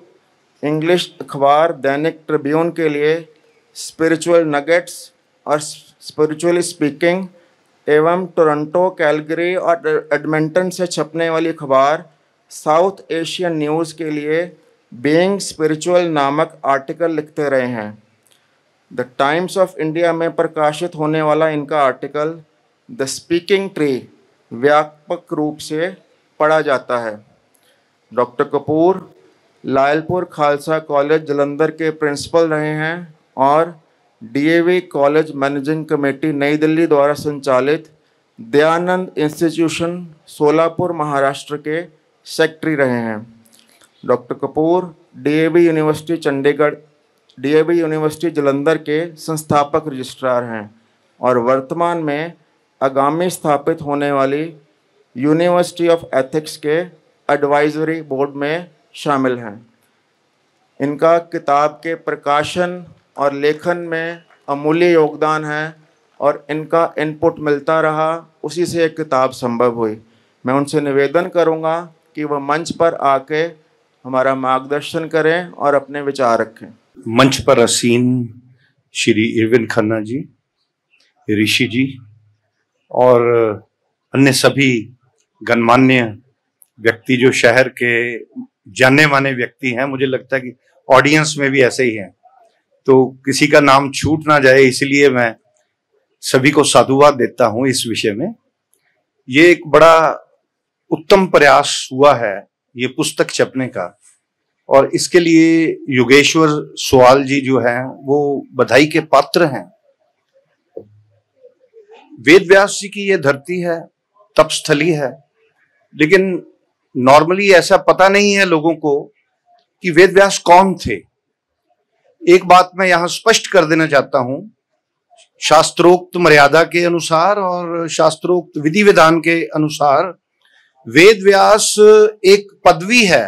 इंग्लिश अखबार दैनिक ट्रिब्यून के लिए स्पिरिचुअल नगेट्स और स्पिरिचुअली स्पीकिंग एवं टोरंटो, कैलगरी और एडमंटन से छपने वाली अखबार साउथ एशियन न्यूज़ के लिए बीइंग स्पिरिचुअल नामक आर्टिकल लिखते रहे हैं। द टाइम्स ऑफ इंडिया में प्रकाशित होने वाला इनका आर्टिकल द स्पीकिंग ट्री व्यापक रूप से पढ़ा जाता है। डॉक्टर कपूर लायलपुर खालसा कॉलेज जलंधर के प्रिंसिपल रहे हैं और डीएवी कॉलेज मैनेजिंग कमेटी नई दिल्ली द्वारा संचालित दयानंद इंस्टीट्यूशन सोलापुर महाराष्ट्र के सेक्रेटरी रहे हैं। Doctor Kapoor DAV university Chandigarh, DAV university Jalandhar के संस्थापक रजिस्ट्रार हैं और वर्तमान में आगामी स्थापित होने वाली यूनिवर्सिटी ऑफ एथिक्स के एडवाइजरी बोर्ड में शामिल हैं। इनका किताब के प्रकाशन और लेखन में अमूल्य योगदान है और इनका इनपुट मिलता रहा, उसी से एक किताब संभव हुई। मैं उनसे निवेदन करूंगा कि वह मंच पर आके हमारा मार्गदर्शन करें और अपने विचार रखें। मंच पर आसीन श्री इरविन खन्ना जी, ऋषि जी और अन्य सभी गणमान्य व्यक्ति जो शहर के जाने माने व्यक्ति हैं, मुझे लगता है कि ऑडियंस में भी ऐसे ही हैं, तो किसी का नाम छूट ना जाए इसलिए मैं सभी को साधुवाद देता हूं। इस विषय में ये एक बड़ा उत्तम प्रयास हुआ है ये पुस्तक छपने का, और इसके लिए योगेश्वर सुवाल जी जो हैं वो बधाई के पात्र हैं। वेद व्यास जी की ये धरती है, तपस्थली है, लेकिन नॉर्मली ऐसा पता नहीं है लोगों को कि वेद व्यास कौन थे। एक बात मैं यहां स्पष्ट कर देना चाहता हूं, शास्त्रोक्त मर्यादा के अनुसार और शास्त्रोक्त विधि विधान के अनुसार वेद व्यास एक पदवी है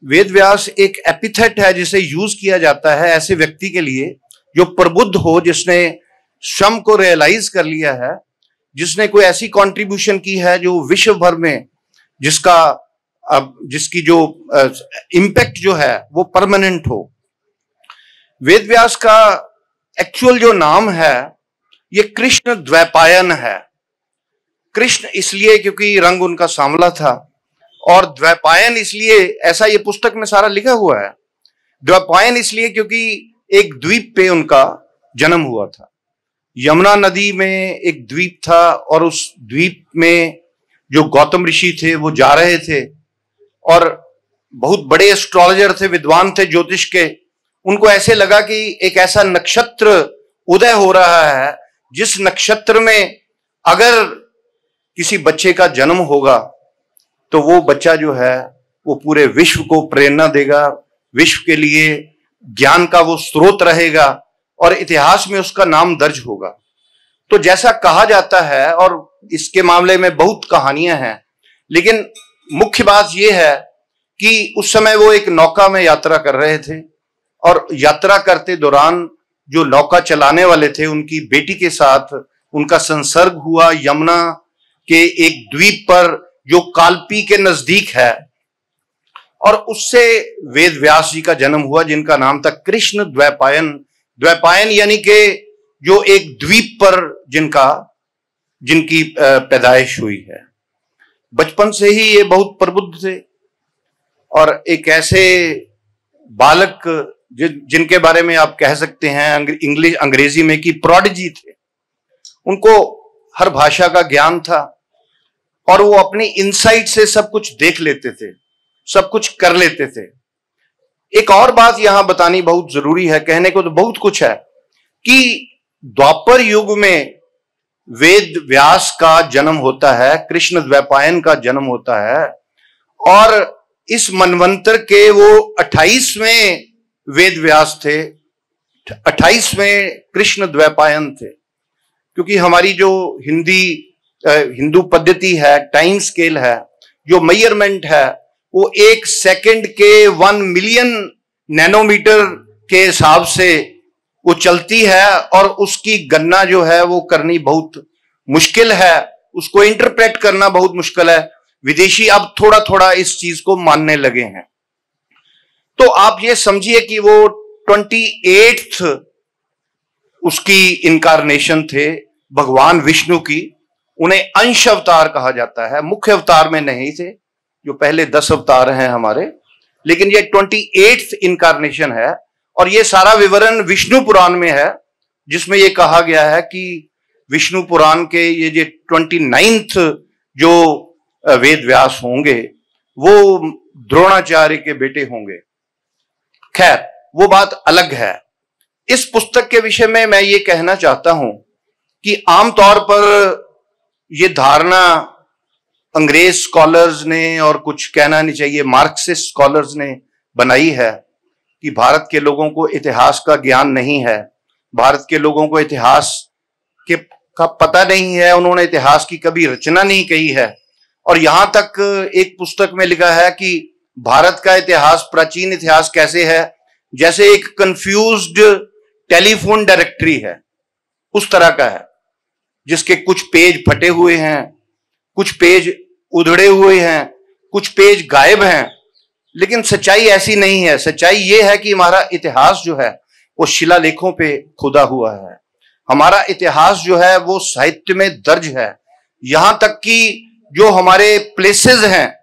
वेद व्यास एक एपिथेट है जिसे यूज किया जाता है ऐसे व्यक्ति के लिए जो प्रबुद्ध हो, जिसने श्रम को रियलाइज कर लिया है, जिसने कोई ऐसी कंट्रीब्यूशन की है जो विश्व भर में जिसकी जो इम्पैक्ट जो है वो परमानेंट हो। वेद व्यास का एक्चुअल जो नाम है ये कृष्ण द्वैपायन है। कृष्ण इसलिए क्योंकि रंग उनका सांवला था, और द्वैपायन इसलिए, ऐसा ये पुस्तक में सारा लिखा हुआ है, द्वैपायन इसलिए क्योंकि एक द्वीप पे उनका जन्म हुआ था। यमुना नदी में एक द्वीप था और उस द्वीप में जो गौतम ऋषि थे वो जा रहे थे, और बहुत बड़े एस्ट्रोलॉजर थे, विद्वान थे ज्योतिष के। उनको ऐसे लगा कि एक ऐसा नक्षत्र उदय हो रहा है जिस नक्षत्र में अगर किसी बच्चे का जन्म होगा तो वो बच्चा जो है वो पूरे विश्व को प्रेरणा देगा, विश्व के लिए ज्ञान का वो स्रोत रहेगा और इतिहास में उसका नाम दर्ज होगा। तो जैसा कहा जाता है, और इसके मामले में बहुत कहानियां हैं, लेकिन मुख्य बात यह है कि उस समय वो एक नौका में यात्रा कर रहे थे, और यात्रा करते दौरान जो नौका चलाने वाले थे उनकी बेटी के साथ उनका संसर्ग हुआ यमुना के एक द्वीप पर जो कालपी के नजदीक है, और उससे वेद व्यास जी का जन्म हुआ जिनका नाम था कृष्ण द्वैपायन। द्वैपायन यानी कि जो एक द्वीप पर जिनकी पैदाइश हुई है। बचपन से ही ये बहुत प्रबुद्ध थे और एक ऐसे बालक जिनके बारे में आप कह सकते हैं अंग्रेजी में कि प्रोडिजी थे। उनको हर भाषा का ज्ञान था और वो अपनी इंसाइट से सब कुछ देख लेते थे, सब कुछ कर लेते थे। एक और बात यहां बतानी बहुत जरूरी है, कहने को तो बहुत कुछ है, कि द्वापर युग में वेद व्यास का जन्म होता है, कृष्ण द्वैपायन का जन्म होता है, और इस मनवंतर के वो 28वें वेद व्यास थे, 28वें कृष्ण द्वैपायन थे। क्योंकि हमारी जो हिंदू पद्धति है, टाइम स्केल है, जो मेजरमेंट है, वो 1 सेकंड के 1 मिलियन नैनोमीटर के हिसाब से वो चलती है, और उसकी गणना जो है वो करनी बहुत मुश्किल है, उसको इंटरप्रेट करना बहुत मुश्किल है। विदेशी अब थोड़ा थोड़ा इस चीज को मानने लगे हैं। तो आप ये समझिए कि वो 28th उसकी इनकारनेशन थे भगवान विष्णु की। उन्हें अंश अवतार कहा जाता है, मुख्य अवतार में नहीं थे, जो पहले 10 अवतार हैं हमारे, लेकिन ये 28th इनकारनेशन है। और ये सारा विवरण विष्णु पुराण में है, जिसमें ये कहा गया है कि विष्णु पुराण के ये 29th जो वेद व्यास होंगे वो द्रोणाचार्य के बेटे होंगे। खैर, वो बात अलग है। इस पुस्तक के विषय में मैं ये कहना चाहता हूं कि आमतौर पर ये धारणा अंग्रेज स्कॉलर्स ने, और कुछ कहना नहीं चाहिए मार्क्सिस्ट स्कॉलर्स ने बनाई है कि भारत के लोगों को इतिहास का ज्ञान नहीं है, भारत के लोगों को इतिहास का पता नहीं है, उन्होंने इतिहास की कभी रचना नहीं की है। और यहां तक एक पुस्तक में लिखा है कि भारत का इतिहास, प्राचीन इतिहास कैसे है, जैसे एक कंफ्यूज्ड टेलीफोन डायरेक्टरी है, उस तरह का है, जिसके कुछ पेज फटे हुए हैं, कुछ पेज उधड़े हुए हैं, कुछ पेज गायब हैं। लेकिन सच्चाई ऐसी नहीं है। सच्चाई यह है कि हमारा इतिहास जो है वो शिलालेखों पे खुदा हुआ है। हमारा इतिहास जो है वो साहित्य में दर्ज है। यहां तक कि जो हमारे प्लेसेस हैं,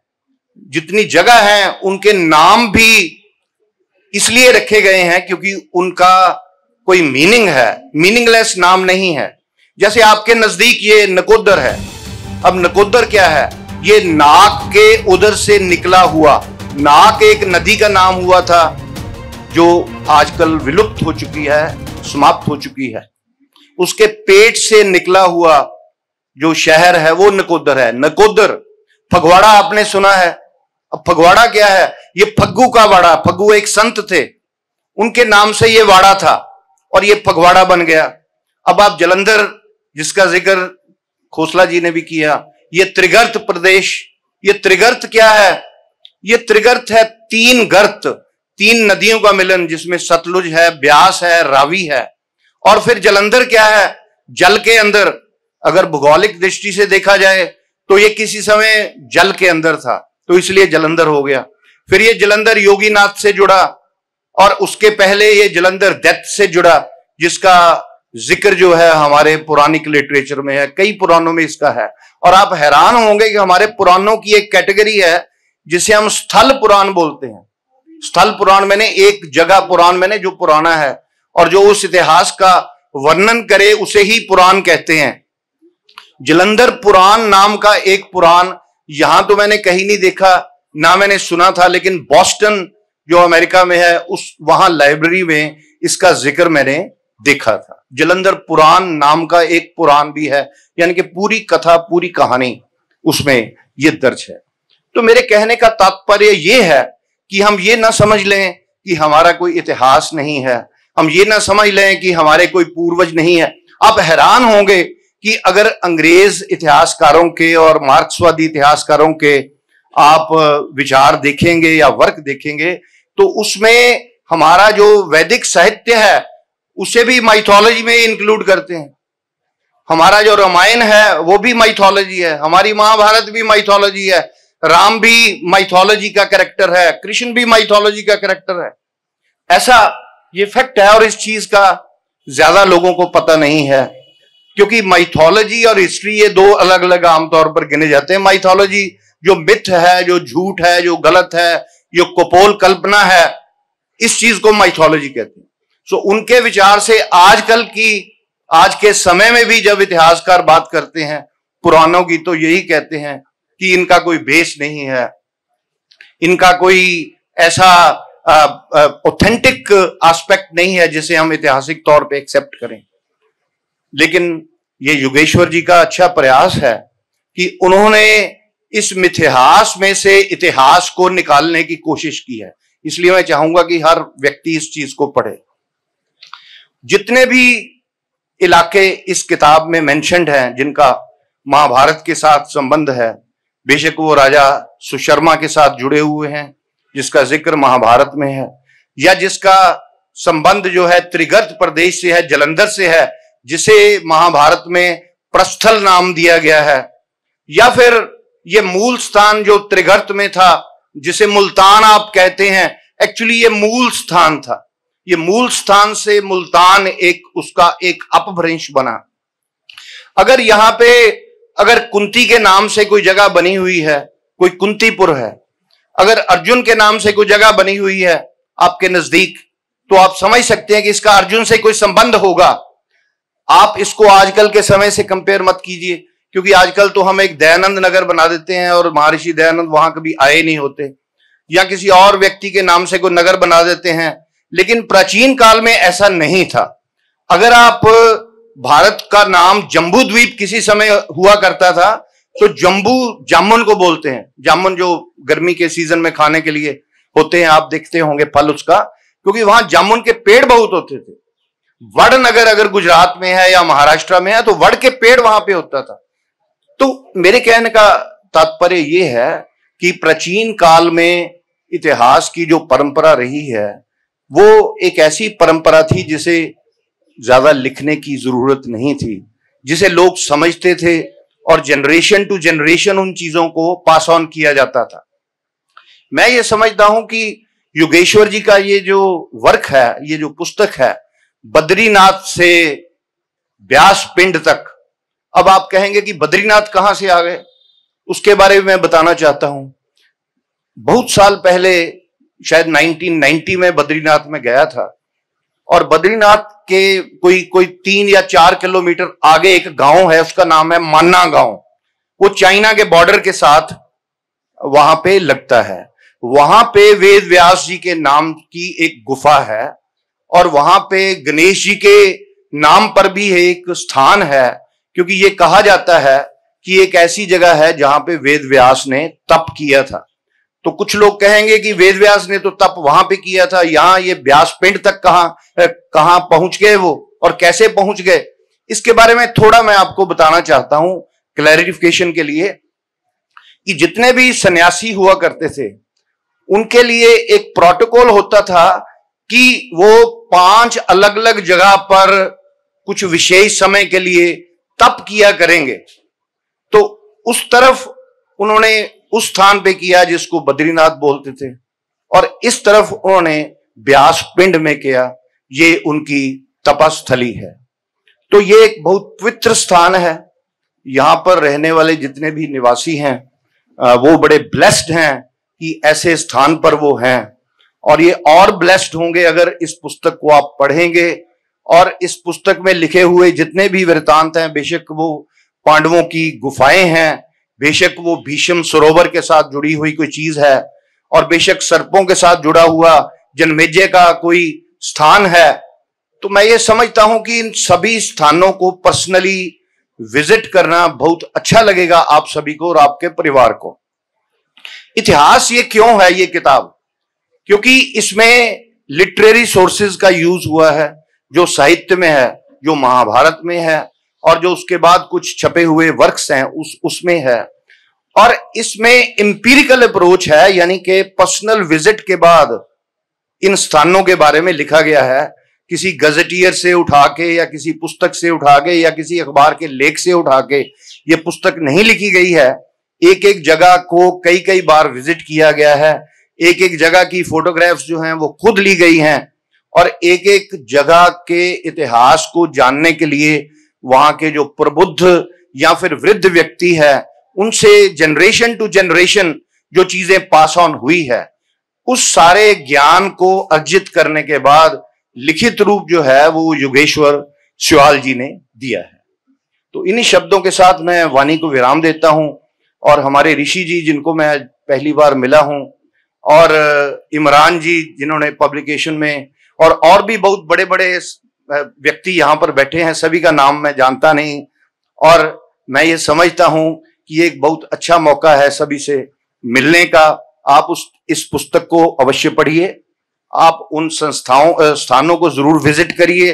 जितनी जगह हैं, उनके नाम भी इसलिए रखे गए हैं क्योंकि उनका कोई मीनिंग है, मीनिंगलेस नाम नहीं है। जैसे आपके नजदीक ये नकोदर है। अब नकोदर क्या है? ये नाक के उधर से निकला हुआ, नाक एक नदी का नाम हुआ था जो आजकल विलुप्त हो चुकी है, समाप्त हो चुकी है। उसके पेट से निकला हुआ जो शहर है वो नकोदर है। नकोदर, फगवाड़ा आपने सुना है। अब फगवाड़ा क्या है? ये फग्गू का वाड़ा। फग्गू एक संत थे, उनके नाम से ये वाड़ा था और ये फगवाड़ा बन गया। अब आप जलंधर, जिसका जिक्र खोसला जी ने भी किया, ये त्रिगर्त प्रदेश, ये त्रिगर्त क्या है? ये त्रिगर्त है, तीन गर्त, तीन नदियों का मिलन, जिसमें सतलुज है, ब्यास है, रावी है। और फिर जलंधर क्या है? जल के अंदर। अगर भौगोलिक दृष्टि से देखा जाए तो ये किसी समय जल के अंदर था, तो इसलिए जलंधर हो गया। फिर ये जलंधर योगीनाथ से जुड़ा, और उसके पहले ये जलंधर दैत्य से जुड़ा, जिसका जिक्र जो है हमारे पुराणिक लिटरेचर में है, कई पुराणों में इसका है। और आप हैरान होंगे कि हमारे पुराणों की एक कैटेगरी है जिसे हम स्थल पुराण बोलते हैं। स्थल पुराण मैंने एक जगह पुराण मैंने जो पुराना है, और जो उस इतिहास का वर्णन करे उसे ही पुराण कहते हैं। जलंधर पुराण नाम का एक पुराण यहां तो मैंने कहीं नहीं देखा, ना मैंने सुना था, लेकिन बॉस्टन जो अमेरिका में है उस वहां लाइब्रेरी में इसका जिक्र मैंने देखा था। जलंधर पुराण नाम का एक पुराण भी है, यानी कि पूरी कथा, पूरी कहानी उसमें ये दर्ज है। तो मेरे कहने का तात्पर्य ये है कि हम ये ना समझ लें कि हमारा कोई इतिहास नहीं है, हम ये ना समझ लें कि हमारे कोई पूर्वज नहीं है। आप हैरान होंगे कि अगर अंग्रेज इतिहासकारों के और मार्क्सवादी इतिहासकारों के आप विचार देखेंगे या वर्क देखेंगे, तो उसमें हमारा जो वैदिक साहित्य है उसे भी माइथोलॉजी में इंक्लूड करते हैं। हमारा जो रामायण है वो भी माइथोलॉजी है, हमारी महाभारत भी माइथोलॉजी है, राम भी माइथोलॉजी का कैरेक्टर है, कृष्ण भी माइथोलॉजी का कैरेक्टर है। ऐसा ये फैक्ट है, और इस चीज का ज्यादा लोगों को पता नहीं है, क्योंकि माइथोलॉजी और हिस्ट्री ये दो अलग अलग आमतौर पर गिने जाते हैं। माइथोलॉजी जो मिथ है, जो झूठ है, जो गलत है, जो कपोल कल्पना है, इस चीज को माइथोलॉजी कहते हैं। सो उनके विचार से आजकल की, आज के समय में भी जब इतिहासकार बात करते हैं पुराणों की, तो यही कहते हैं कि इनका कोई बेस नहीं है, इनका कोई ऐसा ऑथेंटिक एस्पेक्ट नहीं है जिसे हम ऐतिहासिक तौर पे एक्सेप्ट करें। लेकिन ये योगेश्वर जी का अच्छा प्रयास है कि उन्होंने इस मिथ्यास में से इतिहास को निकालने की कोशिश की है। इसलिए मैं चाहूंगा कि हर व्यक्ति इस चीज को पढ़े। जितने भी इलाके इस किताब में मेंशन्ड हैं जिनका महाभारत के साथ संबंध है, बेशक वो राजा सुशर्मा के साथ जुड़े हुए हैं जिसका जिक्र महाभारत में है, या जिसका संबंध जो है त्रिगर्त प्रदेश से है, जलंधर से है, जिसे महाभारत में प्रस्थल नाम दिया गया है, या फिर ये मूल स्थान जो त्रिगर्त में था जिसे मुल्तान आप कहते हैं, एक्चुअली ये मूल स्थान था। ये मूल स्थान से मुल्तान एक उसका एक अपभ्रंश बना। अगर यहां पे अगर कुंती के नाम से कोई जगह बनी हुई है, कोई कुंतीपुर है, अगर अर्जुन के नाम से कोई जगह बनी हुई है आपके नजदीक, तो आप समझ सकते हैं कि इसका अर्जुन से कोई संबंध होगा। आप इसको आजकल के समय से कंपेयर मत कीजिए, क्योंकि आजकल तो हम एक दयानंद नगर बना देते हैं और महर्षि दयानंद वहां कभी आए नहीं होते, या किसी और व्यक्ति के नाम से कोई नगर बना देते हैं। लेकिन प्राचीन काल में ऐसा नहीं था। अगर आप भारत का नाम जम्बू द्वीप किसी समय हुआ करता था, तो जम्बू जामुन को बोलते हैं, जामुन जो गर्मी के सीजन में खाने के लिए होते हैं, आप देखते होंगे फल उसका, क्योंकि वहां जामुन के पेड़ बहुत होते थे। वडनगर अगर गुजरात में है या महाराष्ट्र में है तो वड के पेड़ वहां पे होता था। तो मेरे कहने का तात्पर्य यह है कि प्राचीन काल में इतिहास की जो परंपरा रही है वो एक ऐसी परंपरा थी जिसे ज्यादा लिखने की जरूरत नहीं थी, जिसे लोग समझते थे और जनरेशन टू जनरेशन उन चीजों को पास ऑन किया जाता था। मैं ये समझता हूं कि योगेश्वर जी का ये जो वर्क है, ये जो पुस्तक है, बद्रीनाथ से व्यास पिंड तक। अब आप कहेंगे कि बद्रीनाथ कहां से आ गए, उसके बारे में मैं बताना चाहता हूं। बहुत साल पहले, शायद 1990 में बद्रीनाथ में गया था, और बद्रीनाथ के कोई 3 या 4 किलोमीटर आगे एक गांव है, उसका नाम है मान्ना गांव। वो चाइना के बॉर्डर के साथ वहां पे लगता है। वहां पे वेद व्यास जी के नाम की एक गुफा है, और वहां पे गणेश जी के नाम पर भी एक स्थान है, क्योंकि ये कहा जाता है कि एक ऐसी जगह है जहां पे वेद व्यास ने तप किया था। तो कुछ लोग कहेंगे कि वेद व्यास ने तो तप वहां पे किया था, यहां ये व्यास पिंड तक कहां पहुंच गए वो, और कैसे पहुंच गए, इसके बारे में थोड़ा मैं आपको बताना चाहता हूं क्लैरिफिकेशन के लिए। कि जितने भी सन्यासी हुआ करते थे उनके लिए एक प्रोटोकॉल होता था कि वो 5 अलग अलग जगह पर कुछ विशेष समय के लिए तप किया करेंगे। तो उस तरफ उन्होंने उस स्थान पे किया जिसको बद्रीनाथ बोलते थे, और इस तरफ उन्होंने ब्यास पिंड में किया, ये उनकी तपस्थली है। तो ये एक बहुत पवित्र स्थान है। यहां पर रहने वाले जितने भी निवासी हैं वो बड़े ब्लेस्ड हैं कि ऐसे स्थान पर वो हैं, और ये और ब्लेस्ड होंगे अगर इस पुस्तक को आप पढ़ेंगे। और इस पुस्तक में लिखे हुए जितने भी वृत्तांत हैं, बेशक वो पांडवों की गुफाएं हैं, बेशक वो भीष्म सरोवर के साथ जुड़ी हुई कोई चीज है, और बेशक सर्पों के साथ जुड़ा हुआ जन्मेजय का कोई स्थान है, तो मैं ये समझता हूं कि इन सभी स्थानों को पर्सनली विजिट करना बहुत अच्छा लगेगा आप सभी को और आपके परिवार को। इतिहास ये क्यों है ये किताब? क्योंकि इसमें लिटरेरी सोर्सेज का यूज हुआ है, जो साहित्य में है, जो महाभारत में है, और जो उसके बाद कुछ छपे हुए वर्क्स हैं उसमें है। और इसमें एम्पिरिकल अप्रोच है, यानी कि पर्सनल विजिट के बाद इन स्थानों के बारे में लिखा गया है। किसी गजेटियर से उठा के या किसी पुस्तक से उठा के या किसी अखबार के लेख से उठा के ये पुस्तक नहीं लिखी गई है। एक एक जगह को कई कई बार विजिट किया गया है, एक एक जगह की फोटोग्राफ्स जो हैं वो खुद ली गई हैं, और एक एक जगह के इतिहास को जानने के लिए वहां के जो प्रबुद्ध या फिर वृद्ध व्यक्ति है उनसे जनरेशन टू जनरेशन जो चीजें पास ऑन हुई है, उस सारे ज्ञान को अर्जित करने के बाद लिखित रूप जो है वो योगेश्वर स्याल जी ने दिया है। तो इन्हीं शब्दों के साथ मैं वाणी को विराम देता हूं, और हमारे ऋषि जी जिनको मैं पहली बार मिला हूं, और इमरान जी जिन्होंने पब्लिकेशन में, और भी बहुत बड़े बड़े व्यक्ति यहां पर बैठे हैं, सभी का नाम मैं जानता नहीं, और मैं ये समझता हूं कि ये एक बहुत अच्छा मौका है सभी से मिलने का। आप इस पुस्तक को अवश्य पढ़िए, आप उन स्थानों को जरूर विजिट करिए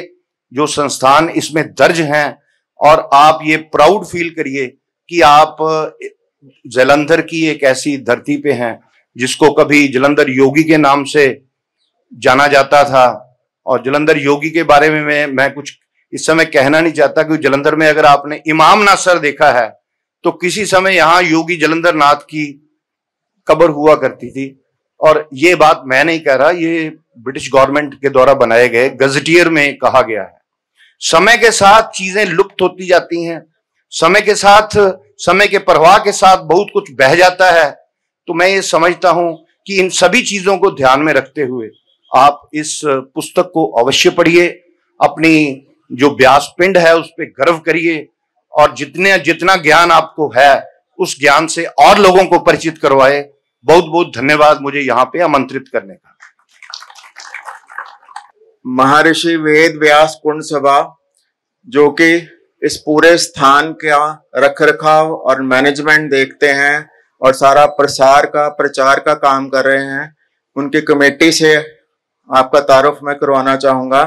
जो संस्थान इसमें दर्ज हैं, और आप ये प्राउड फील करिए कि आप जालंधर की एक ऐसी धरती पे हैं जिसको कभी जालंधर योगी के नाम से जाना जाता था। और जालंधर योगी के बारे में मैं कुछ इस समय कहना नहीं चाहता, कि जालंधर में अगर आपने इमाम नासर देखा है तो किसी समय यहां योगी जालंधर नाथ की कब्र हुआ करती थी। और ये बात मैं नहीं कह रहा, ये ब्रिटिश गवर्नमेंट के द्वारा बनाए गए गजेटियर में कहा गया है। समय के साथ चीजें लुप्त होती जाती हैं, समय के साथ, समय के प्रवाह के साथ बहुत कुछ बह जाता है। तो मैं ये समझता हूं कि इन सभी चीजों को ध्यान में रखते हुए आप इस पुस्तक को अवश्य पढ़िए, अपनी जो ब्यास पिंड है उस पर गर्व करिए, और जितना ज्ञान आपको है उस ज्ञान से और लोगों को परिचित करवाए। बहुत बहुत धन्यवाद मुझे यहाँ पे आमंत्रित करने का। महर्षि वेद व्यास कुंड सभा, जो कि इस पूरे स्थान का रखरखाव और मैनेजमेंट देखते हैं और सारा प्रचार का काम कर रहे हैं, उनकी कमेटी से आपका तारुफ मैं करवाना चाहूंगा।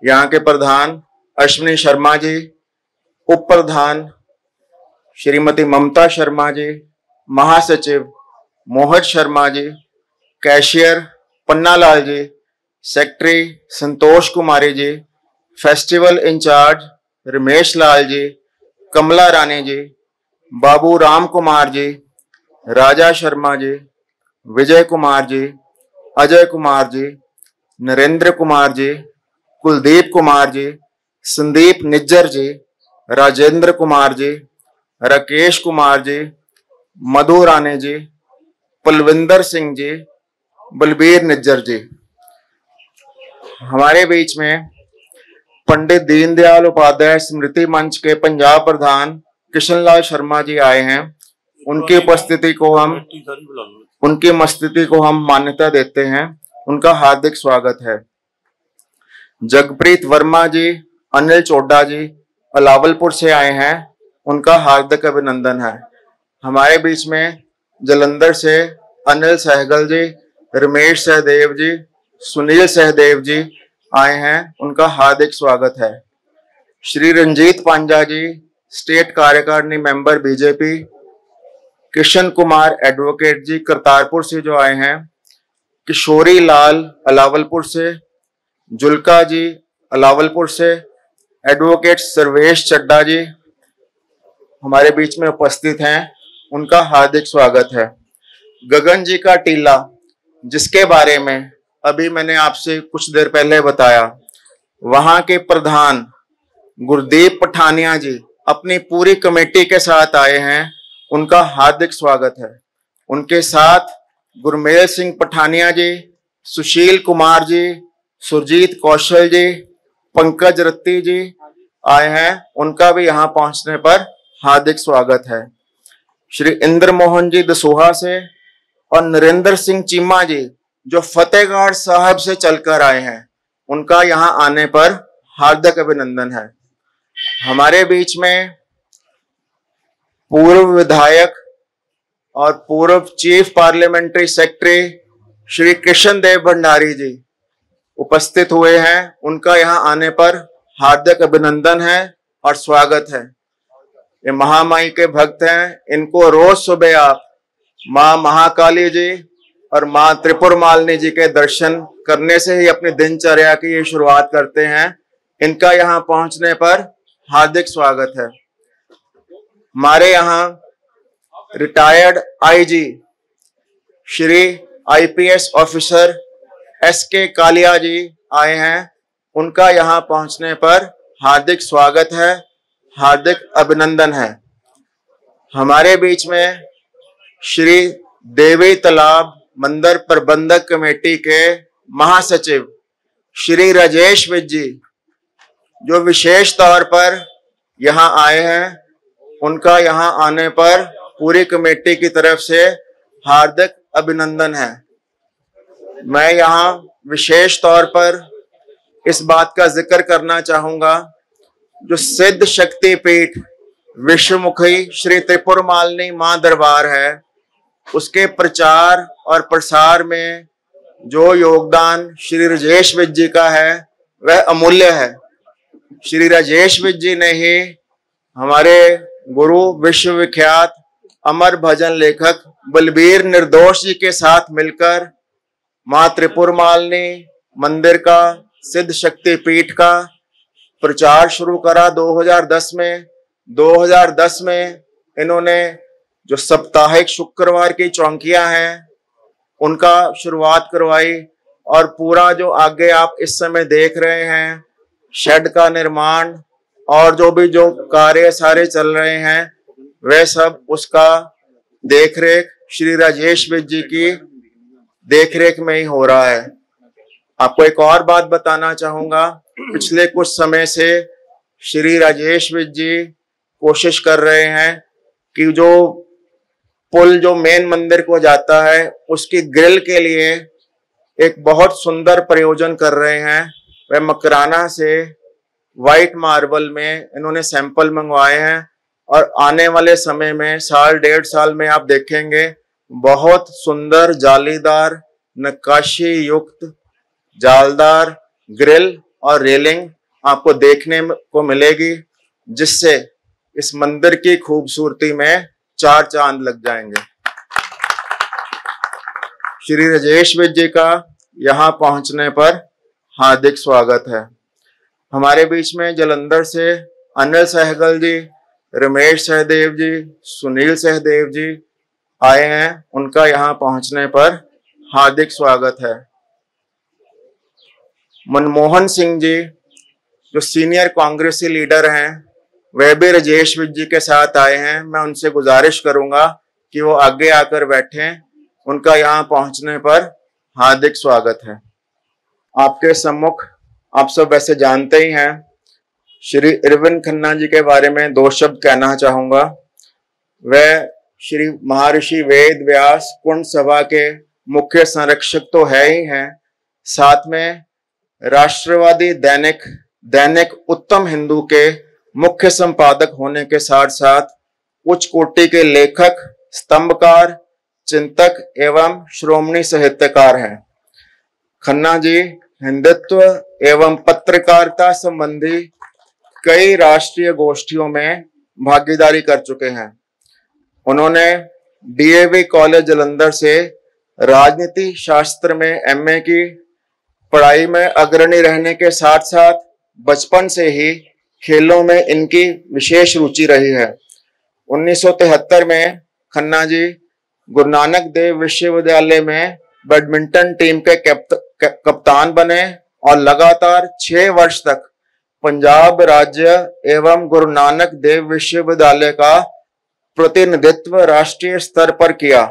यहाँ के प्रधान अश्विनी शर्मा जी, उप प्रधान श्रीमती ममता शर्मा जी, महासचिव मोहित शर्मा जी, कैशियर पन्नालाल जी, सेक्रेटरी संतोष कुमारी जी, फेस्टिवल इंचार्ज रमेश लाल जी, कमला रानी जी, बाबू राम कुमार जी, राजा शर्मा जी, विजय कुमार जी, अजय कुमार जी, नरेंद्र कुमार जी, कुलदीप कुमार जी, संदीप निज्जर जी, राजेंद्र कुमार जी, राकेश कुमार जी, मधु रानी जी, पलविंदर सिंह जी, बलबीर निज्जर जी। हमारे बीच में पंडित दीनदयाल उपाध्याय स्मृति मंच के पंजाब प्रधान किशनलाल शर्मा जी आए हैं। उनकी उपस्थिति को हम मान्यता देते हैं। उनका हार्दिक स्वागत है। जगप्रीत वर्मा जी, अनिल चोड्डा जी अलावलपुर से आए हैं, उनका हार्दिक अभिनंदन है। हमारे बीच में जालंधर से अनिल सहगल जी, रमेश सहदेव जी, सुनील सहदेव जी आए हैं, उनका हार्दिक स्वागत है। श्री रंजीत पांजा जी, स्टेट कार्यकारिणी member BJP, Kishan Kumar advocate ji Kartarpur से जो आए हैं, किशोरी लाल अलावलपुर से, जुल्का जी अलावलपुर से, एडवोकेट सर्वेश चड्डा जी हमारे बीच में उपस्थित हैं, उनका हार्दिक स्वागत है। गगन जी का टीला, जिसके बारे में अभी मैंने आपसे कुछ देर पहले बताया, वहां के प्रधान गुरदीप पठानिया जी अपनी पूरी कमेटी के साथ आए हैं, उनका हार्दिक स्वागत है। उनके साथ गुरमेल सिंह पठानिया जी, सुशील कुमार जी, सुरजीत कौशल जी, पंकज रत्ती जी आए हैं, उनका भी यहाँ पहुंचने पर हार्दिक स्वागत है। श्री इंद्र मोहन जी दसूहा से और नरेंद्र सिंह चीमा जी जो फतेहगढ़ साहब से चलकर आए हैं, उनका यहाँ आने पर हार्दिक अभिनंदन है। हमारे बीच में पूर्व विधायक और पूर्व chief parliamentary secretary Shri Krishna Dev Bhandari ji उपस्थित हुए हैं, उनका यहाँ आने पर हार्दिक अभिनंदन है और स्वागत है। ये महामाई के भक्त हैं, इनको रोज सुबह आप माँ महाकाली जी और माँ त्रिपुर मालिनी जी के दर्शन करने से ही अपनी दिनचर्या की ये शुरुआत करते हैं। इनका यहाँ पहुंचने पर हार्दिक स्वागत है। हमारे यहाँ retired IG Shri IPS officer SK Kalia ji आए हैं, उनका यहाँ पहुंचने पर हार्दिक स्वागत है, हार्दिक अभिनंदन है। हमारे बीच में श्री देवी तालाब मंदिर प्रबंधक कमेटी के महासचिव श्री राजेश विज जी जो विशेष तौर पर यहाँ आए हैं, उनका यहाँ आने पर पूरी कमेटी की तरफ से हार्दिक अभिनंदन है। मैं यहाँ विशेष तौर पर इस बात का जिक्र करना चाहूंगा, जो सिद्ध शक्ति पीठ विश्वमुखी श्री त्रिपुर मालिनी मां दरबार है, उसके प्रचार और प्रसार में जो योगदान श्री राजेश विज जी का है वह अमूल्य है। श्री राजेश विज जी ने ही हमारे गुरु विश्वविख्यात अमर भजन लेखक बलबीर निर्दोष जी के साथ मिलकर मां त्रिपुर मालिनी मंदिर का, सिद्ध शक्ति पीठ का प्रचार शुरू करा 2010 में। 2010 में इन्होंने जो साप्ताहिक शुक्रवार की चौकियां हैं उनका शुरुआत करवाई, और पूरा जो आगे आप इस समय देख रहे हैं शेड का निर्माण और जो कार्य सारे चल रहे हैं, वह सब उसका देखरेख श्री राजेश विज जी की देखरेख में ही हो रहा है। आपको एक और बात बताना चाहूंगा, पिछले कुछ समय से श्री राजेश विज जी कोशिश कर रहे हैं कि जो पुल जो मेन मंदिर को जाता है उसकी ग्रिल के लिए एक बहुत सुंदर प्रयोजन कर रहे हैं। वह मकराना से वाइट मार्बल में इन्होंने सैंपल मंगवाए हैं, और आने वाले समय में साल डेढ़ साल में आप देखेंगे बहुत सुंदर जालीदार नक्काशी युक्त जालदार ग्रिल और रेलिंग आपको देखने को मिलेगी, जिससे इस मंदिर की खूबसूरती में चार चांद लग जाएंगे। श्री राजेश विज जी का यहाँ पहुंचने पर हार्दिक स्वागत है। हमारे बीच में जालंधर से अनिल सहगल जी, रमेश सहदेव जी, सुनील सहदेव जी आए हैं, उनका यहाँ पहुंचने पर हार्दिक स्वागत है। मनमोहन सिंह जी जो सीनियर कांग्रेसी लीडर हैं, वह भी राजेश विज जी के साथ आए हैं। मैं उनसे गुजारिश करूंगा कि वो आगे आकर बैठें, उनका यहाँ पहुंचने पर हार्दिक स्वागत है। आपके सम्मुख आप सब वैसे जानते ही हैं, श्री अरविंद खन्ना जी के बारे में दो शब्द कहना चाहूंगा। वह श्री महर्षि वेद व्यास कुंड सभा के मुख्य संरक्षक तो है ही हैं, साथ में राष्ट्रवादी दैनिक उत्तम हिंदू के मुख्य संपादक होने के साथ साथ उच्च कोटि के लेखक, स्तंभकार, चिंतक एवं श्रोमणी साहित्यकार हैं। खन्ना जी हिंदुत्व एवं पत्रकारिता संबंधी कई राष्ट्रीय गोष्ठियों में भागीदारी कर चुके हैं। उन्होंने डीएवी कॉलेज जालंधर से राजनीति शास्त्र में एमए की पढ़ाई में अग्रणी रहने के साथ साथ बचपन से ही खेलों में इनकी विशेष रुचि रही है। 1973 में खन्ना जी गुरु नानक देव विश्वविद्यालय में बैडमिंटन टीम के कप्तान बने और लगातार 6 वर्ष तक पंजाब राज्य एवं गुरु नानक देव विश्वविद्यालय का प्रतिनिधित्व राष्ट्रीय स्तर पर किया।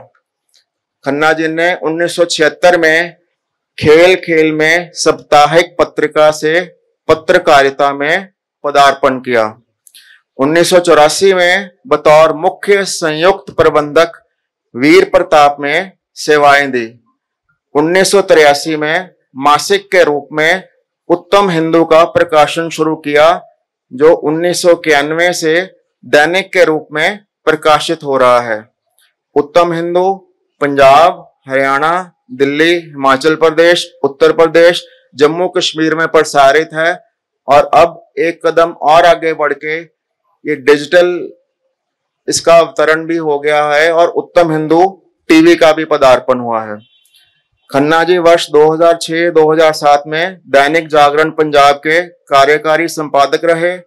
खन्ना जी ने 1976 में खेल खेल में साप्ताहिक पत्रिका से पत्रकारिता में पदार्पण किया। 1984 में बतौर मुख्य संयुक्त प्रबंधक वीर प्रताप में सेवाएं दी। 1983 में मासिक के रूप में उत्तम हिंदू का प्रकाशन शुरू किया, जो 1991 से दैनिक के रूप में प्रकाशित हो रहा है। उत्तम हिंदू पंजाब, हरियाणा, दिल्ली, हिमाचल प्रदेश, उत्तर प्रदेश, जम्मू कश्मीर में प्रसारित है और अब एक कदम और आगे बढ़ के ये डिजिटल इसका अवतरण भी हो गया है और उत्तम हिंदू टीवी का भी पदार्पण हुआ है। खन्ना जी वर्ष 2006-2007 में दैनिक जागरण पंजाब के कार्यकारी संपादक रहे।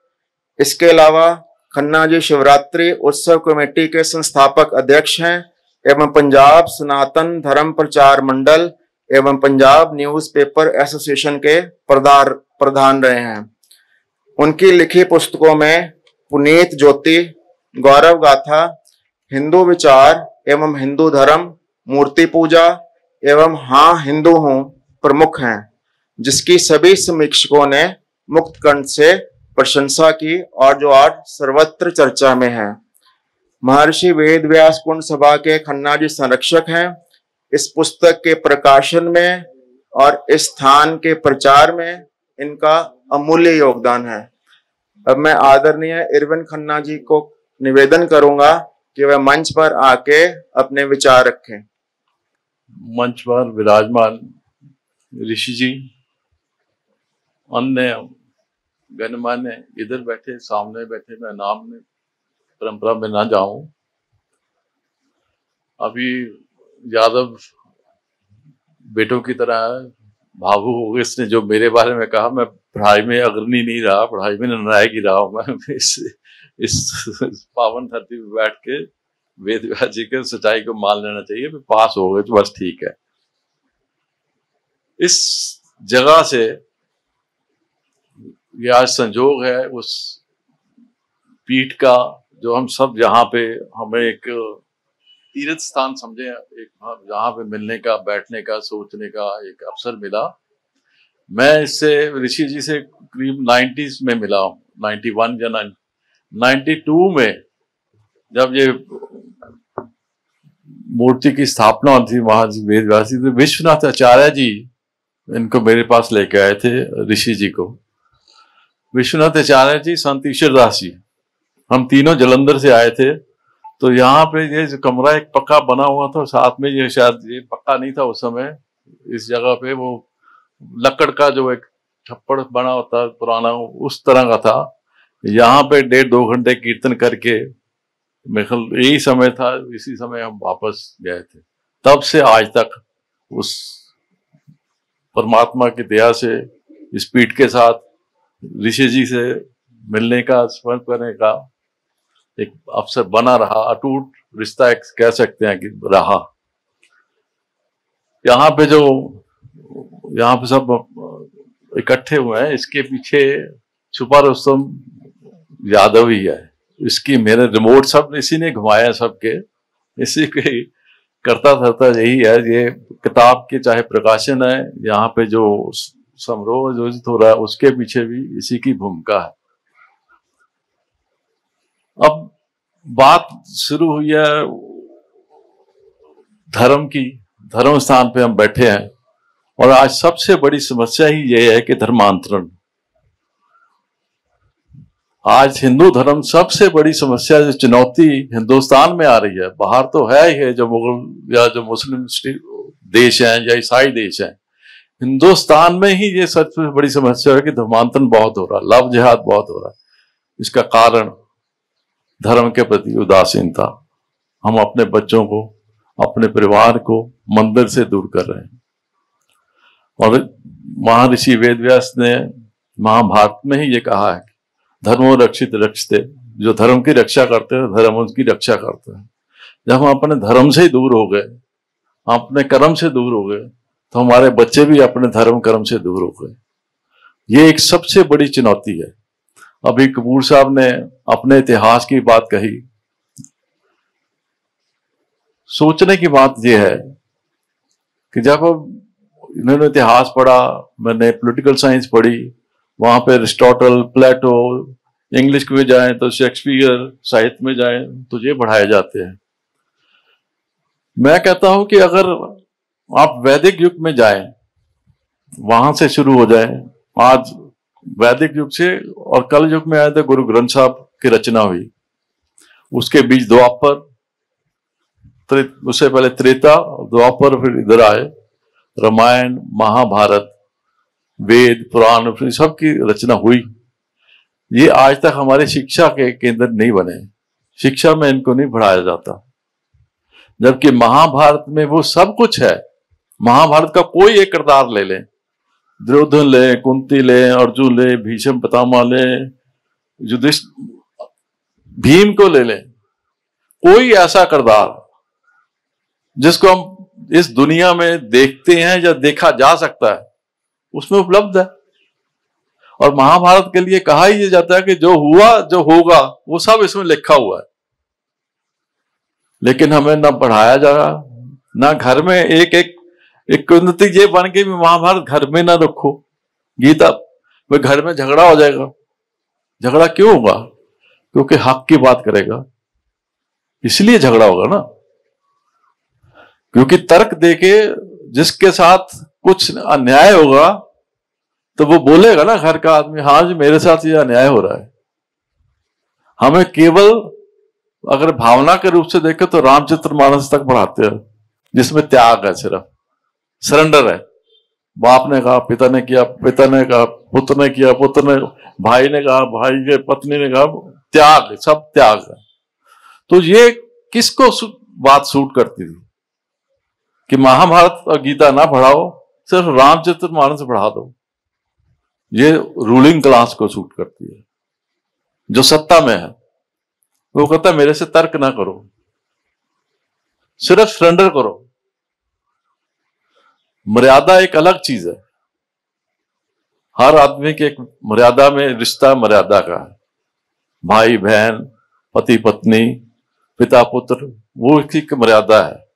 इसके अलावा खन्ना जी शिवरात्रि उत्सव कमेटी के संस्थापक अध्यक्ष हैं एवं पंजाब सनातन धर्म प्रचार मंडल एवं पंजाब न्यूज़पेपर एसोसिएशन के प्रधान रहे हैं। उनकी लिखी पुस्तकों में पुनीत ज्योति, गौरव गाथा, हिंदू विचार एवं हिंदू धर्म, मूर्ति पूजा एवं हाँ हिंदू हूँ प्रमुख हैं, जिसकी सभी समीक्षकों ने मुक्त कंठ से प्रशंसा की और जो आज सर्वत्र चर्चा में है। महर्षि वेद व्यास कुंड सभा के खन्ना जी संरक्षक हैं। इस पुस्तक के प्रकाशन में और इस स्थान के प्रचार में इनका अमूल्य योगदान है। अब मैं आदरणीय इरविन खन्ना जी को निवेदन करूंगा कि वह मंच पर आके अपने विचार रखें। मंच पर विराजमान ऋषि जी, अन्य गणमान्य इधर बैठे, सामने बैठे, मैं नाम में परंपरा में ना जाऊं। अभी यादव बेटों की तरह भावुक हो गए इसने जो मेरे बारे में कहा। मैं पढ़ाई में अग्रणी नहीं रहा, पढ़ाई में निर्णायक ही रहा हूं। मैं इस पावन धरती पे बैठ के वेद व्यास जी के सच्चाई को मान लेना चाहिए। पास हो गए तो बस ठीक है। इस जगह से ये आज संजोग है उस पीठ का, जो हम सब यहाँ पे हमें एक तीर्थ स्थान समझे, एक जहाँ पे मिलने का, बैठने का, सोचने का एक अवसर मिला। मैं इससे ऋषि जी से करीब 90s में मिला हूँ, 91 या 92 में जब ये मूर्ति की स्थापना हुई थी महर्षि वेद व्यास जी, तो विश्वनाथ आचार्य जी इनको मेरे पास लेके आए थे, ऋषि जी को। विश्वनाथ आचार्य जी, संत ईश्वरदास जी, हम तीनों जलंधर से आए थे। तो यहाँ पे ये जो कमरा एक पक्का बना हुआ था, साथ में ये शायद ये पक्का नहीं था उस समय, इस जगह पे वो लकड़ का जो एक छप्पड़ बना होता पुराना, उस तरह का था। यहाँ पे 1.5-2 घंटे कीर्तन करके मेरे ख्याल यही समय था, इसी समय हम वापस गए थे। तब से आज तक उस परमात्मा की दया से इस पीठ के साथ ऋषि जी से मिलने का, स्मरण करने का एक अवसर बना रहा। अटूट रिश्ता एक कह सकते हैं कि रहा। यहाँ पे सब इकट्ठे हुए हैं, इसके पीछे छुपा रुस्तम यादव ही है। इसकी मेरे रिमोट सब इसी ने घुमाया, सबके इसी के करता धरता यही है। ये किताब के चाहे प्रकाशन है, यहाँ पे जो समारोह आयोजित हो रहा है, उसके पीछे भी इसी की भूमिका है। अब बात शुरू हुई है धर्म की। धर्म स्थान पे हम बैठे हैं और आज सबसे बड़ी समस्या ही ये है कि धर्मांतरण। आज हिंदू धर्म सबसे बड़ी समस्या, जो चुनौती हिंदुस्तान में आ रही है, बाहर तो है ही है, जो मुगल या जो मुस्लिम देश हैं या ईसाई देश हैं, हिंदुस्तान में ही ये सबसे बड़ी समस्या है कि धर्मांतरण बहुत हो रहा है, लव जिहाद बहुत हो रहा है। इसका कारण धर्म के प्रति उदासीनता। हम अपने बच्चों को, अपने परिवार को मंदिर से दूर कर रहे हैं। और महर्षि वेदव्यास ने महाभारत में ही ये कहा है, धर्मो रक्षित रक्षते, जो धर्म की रक्षा करते हैं धर्म उसकी रक्षा करते हैं। जब हम अपने धर्म से ही दूर हो गए, हम अपने कर्म से दूर हो गए, तो हमारे बच्चे भी अपने धर्म कर्म से दूर हो गए। ये एक सबसे बड़ी चुनौती है। अभी कपूर साहब ने अपने इतिहास की बात कही। सोचने की बात यह है कि जब इन्होंने इतिहास पढ़ा, मैंने पॉलिटिकल साइंस पढ़ी, वहां पे अरिस्टोटल, प्लेटो, इंग्लिश में जाएं तो शेक्सपियर, साहित्य में जाएं तो ये पढ़ाए जाते हैं। मैं कहता हूं कि अगर आप वैदिक युग में जाएं, वहां से शुरू हो जाएं, आज वैदिक युग से और कल युग में आए थे, गुरु ग्रंथ साहब की रचना हुई, उसके बीच द्वापर, उससे पहले त्रेता, द्वापर, फिर इधर आए रामायण, महाभारत, वेद, पुराण, फिर सबकी रचना हुई। ये आज तक हमारे शिक्षा के केंद्र नहीं बने, शिक्षा में इनको नहीं पढ़ाया जाता, जबकि महाभारत में वो सब कुछ है। महाभारत का कोई एक किरदार ले लें, दुर्योधन ले, कुंती ले, अर्जुन ले, भीष्म पितामह ले, युधिष्ठिर, भीम को ले लें, कोई ऐसा किरदार जिसको हम इस दुनिया में देखते हैं या देखा जा सकता है, उसमें उपलब्ध है। और महाभारत के लिए कहा ही जाता है कि जो हुआ जो होगा वो सब इसमें लिखा हुआ है। लेकिन हमें ना पढ़ाया जा रहा, ना घर में एक उन्नति ये बन के भी महाभारत घर में ना रखो, गीता में घर में झगड़ा हो जाएगा। झगड़ा क्यों होगा? क्योंकि हक की बात करेगा, इसलिए झगड़ा होगा ना। क्योंकि तर्क देके जिसके साथ कुछ अन्याय होगा तो वो बोलेगा ना, घर का आदमी, हाँ जी मेरे साथ ये अन्याय हो रहा है। हमें केवल अगर भावना के रूप से देखें तो रामचरितमानस तक पढ़ाते हैं, जिसमें त्याग है, सिर्फ सरेंडर है। बाप ने कहा, पिता ने किया, पिता ने कहा, पुत्र ने किया, पुत्र ने, भाई ने कहा, भाई के पत्नी ने कहा, त्याग, सब त्याग है। तो ये किसको बात सूट करती थी कि महाभारत और गीता ना पढ़ाओ, सिर्फ रामचरितमानस पढ़ा दो? ये रूलिंग क्लास को सूट करती है, जो सत्ता में है। वो कहता है मेरे से तर्क ना करो, सिर्फ सरेंडर करो। मर्यादा एक अलग चीज है, हर आदमी के एक मर्यादा में, रिश्ता मर्यादा का है, भाई बहन, पति पत्नी, पिता पुत्र, वो एक मर्यादा है।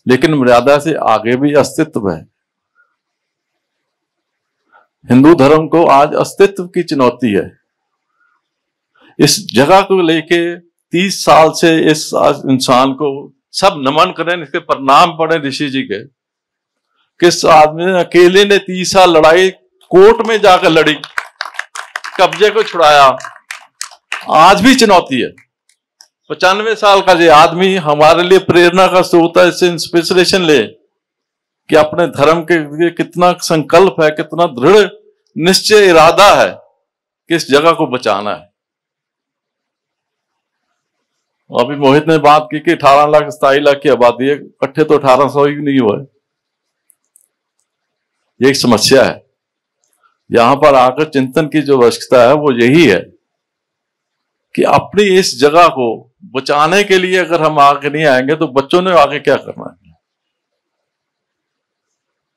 लेकिन मर्यादा से आगे भी अस्तित्व है। हिंदू धर्म को आज अस्तित्व की चुनौती है। इस जगह को लेके 30 साल से इस इंसान को सब नमन करें, इसके प्रणाम पढ़े ऋषि जी के। किस आदमी ने, अकेले ने 30 साल लड़ाई कोर्ट में जाकर लड़ी, कब्जे को छुड़ाया। आज भी चुनौती है। 95 साल का ये आदमी हमारे लिए प्रेरणा का स्रोत है। इससे इंस्पिरेशन ले कि अपने धर्म के लिए कितना संकल्प है, कितना दृढ़ निश्चय इरादा है कि इस जगह को बचाना है। अभी मोहित ने बात की कि 18 लाख 27 लाख की आबादी है, इकट्ठे तो 1800 ही नहीं हुआ है। ये एक समस्या है। यहां पर आकर चिंतन की जो आवश्यकता है वो यही है कि अपनी इस जगह को बचाने के लिए अगर हम आगे नहीं आएंगे तो बच्चों ने आगे क्या करना है।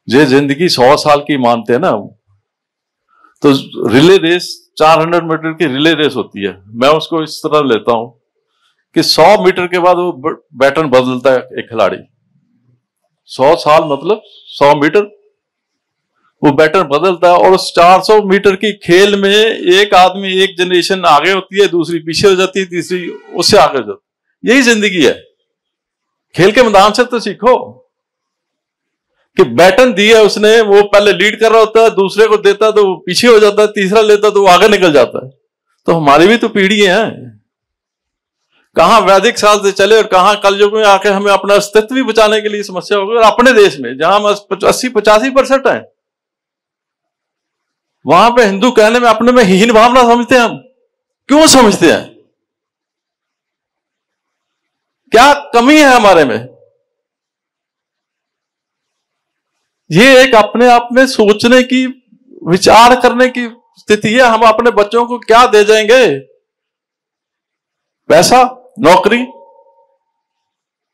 ये जिंदगी 100 साल की मानते हैं ना, तो रिले रेस 400 मीटर की रिले रेस होती है। मैं उसको इस तरह लेता हूं कि 100 मीटर के बाद वो बैटन बदलता है एक खिलाड़ी। 100 साल मतलब 100 मीटर वो बैटन बदलता है। और उस 400 मीटर की खेल में एक आदमी, एक जनरेशन आगे होती है, दूसरी पीछे हो जाती है, तीसरी उससे आगे हो जाती है। यही जिंदगी है। खेल के मैदान से तो सीखो कि बैटन दिया उसने, वो पहले लीड कर रहा होता है, दूसरे को देता तो वो पीछे हो जाता है, तीसरा लेता तो वो आगे निकल जाता है। तो हमारी भी तो पीढ़ी है, कहां वैदिक साल से चले और कहां कलयुग में आके हमें अपना अस्तित्व भी बचाने के लिए समस्या होगी। और अपने देश में जहां 80-85% है, वहां पे हिंदू कहने में अपने में हीन भावना समझते हैं। हम क्यों समझते हैं? क्या कमी है हमारे में? ये एक अपने आप में सोचने की, विचार करने की स्थिति है। हम अपने बच्चों को क्या दे जाएंगे? पैसा, नौकरी,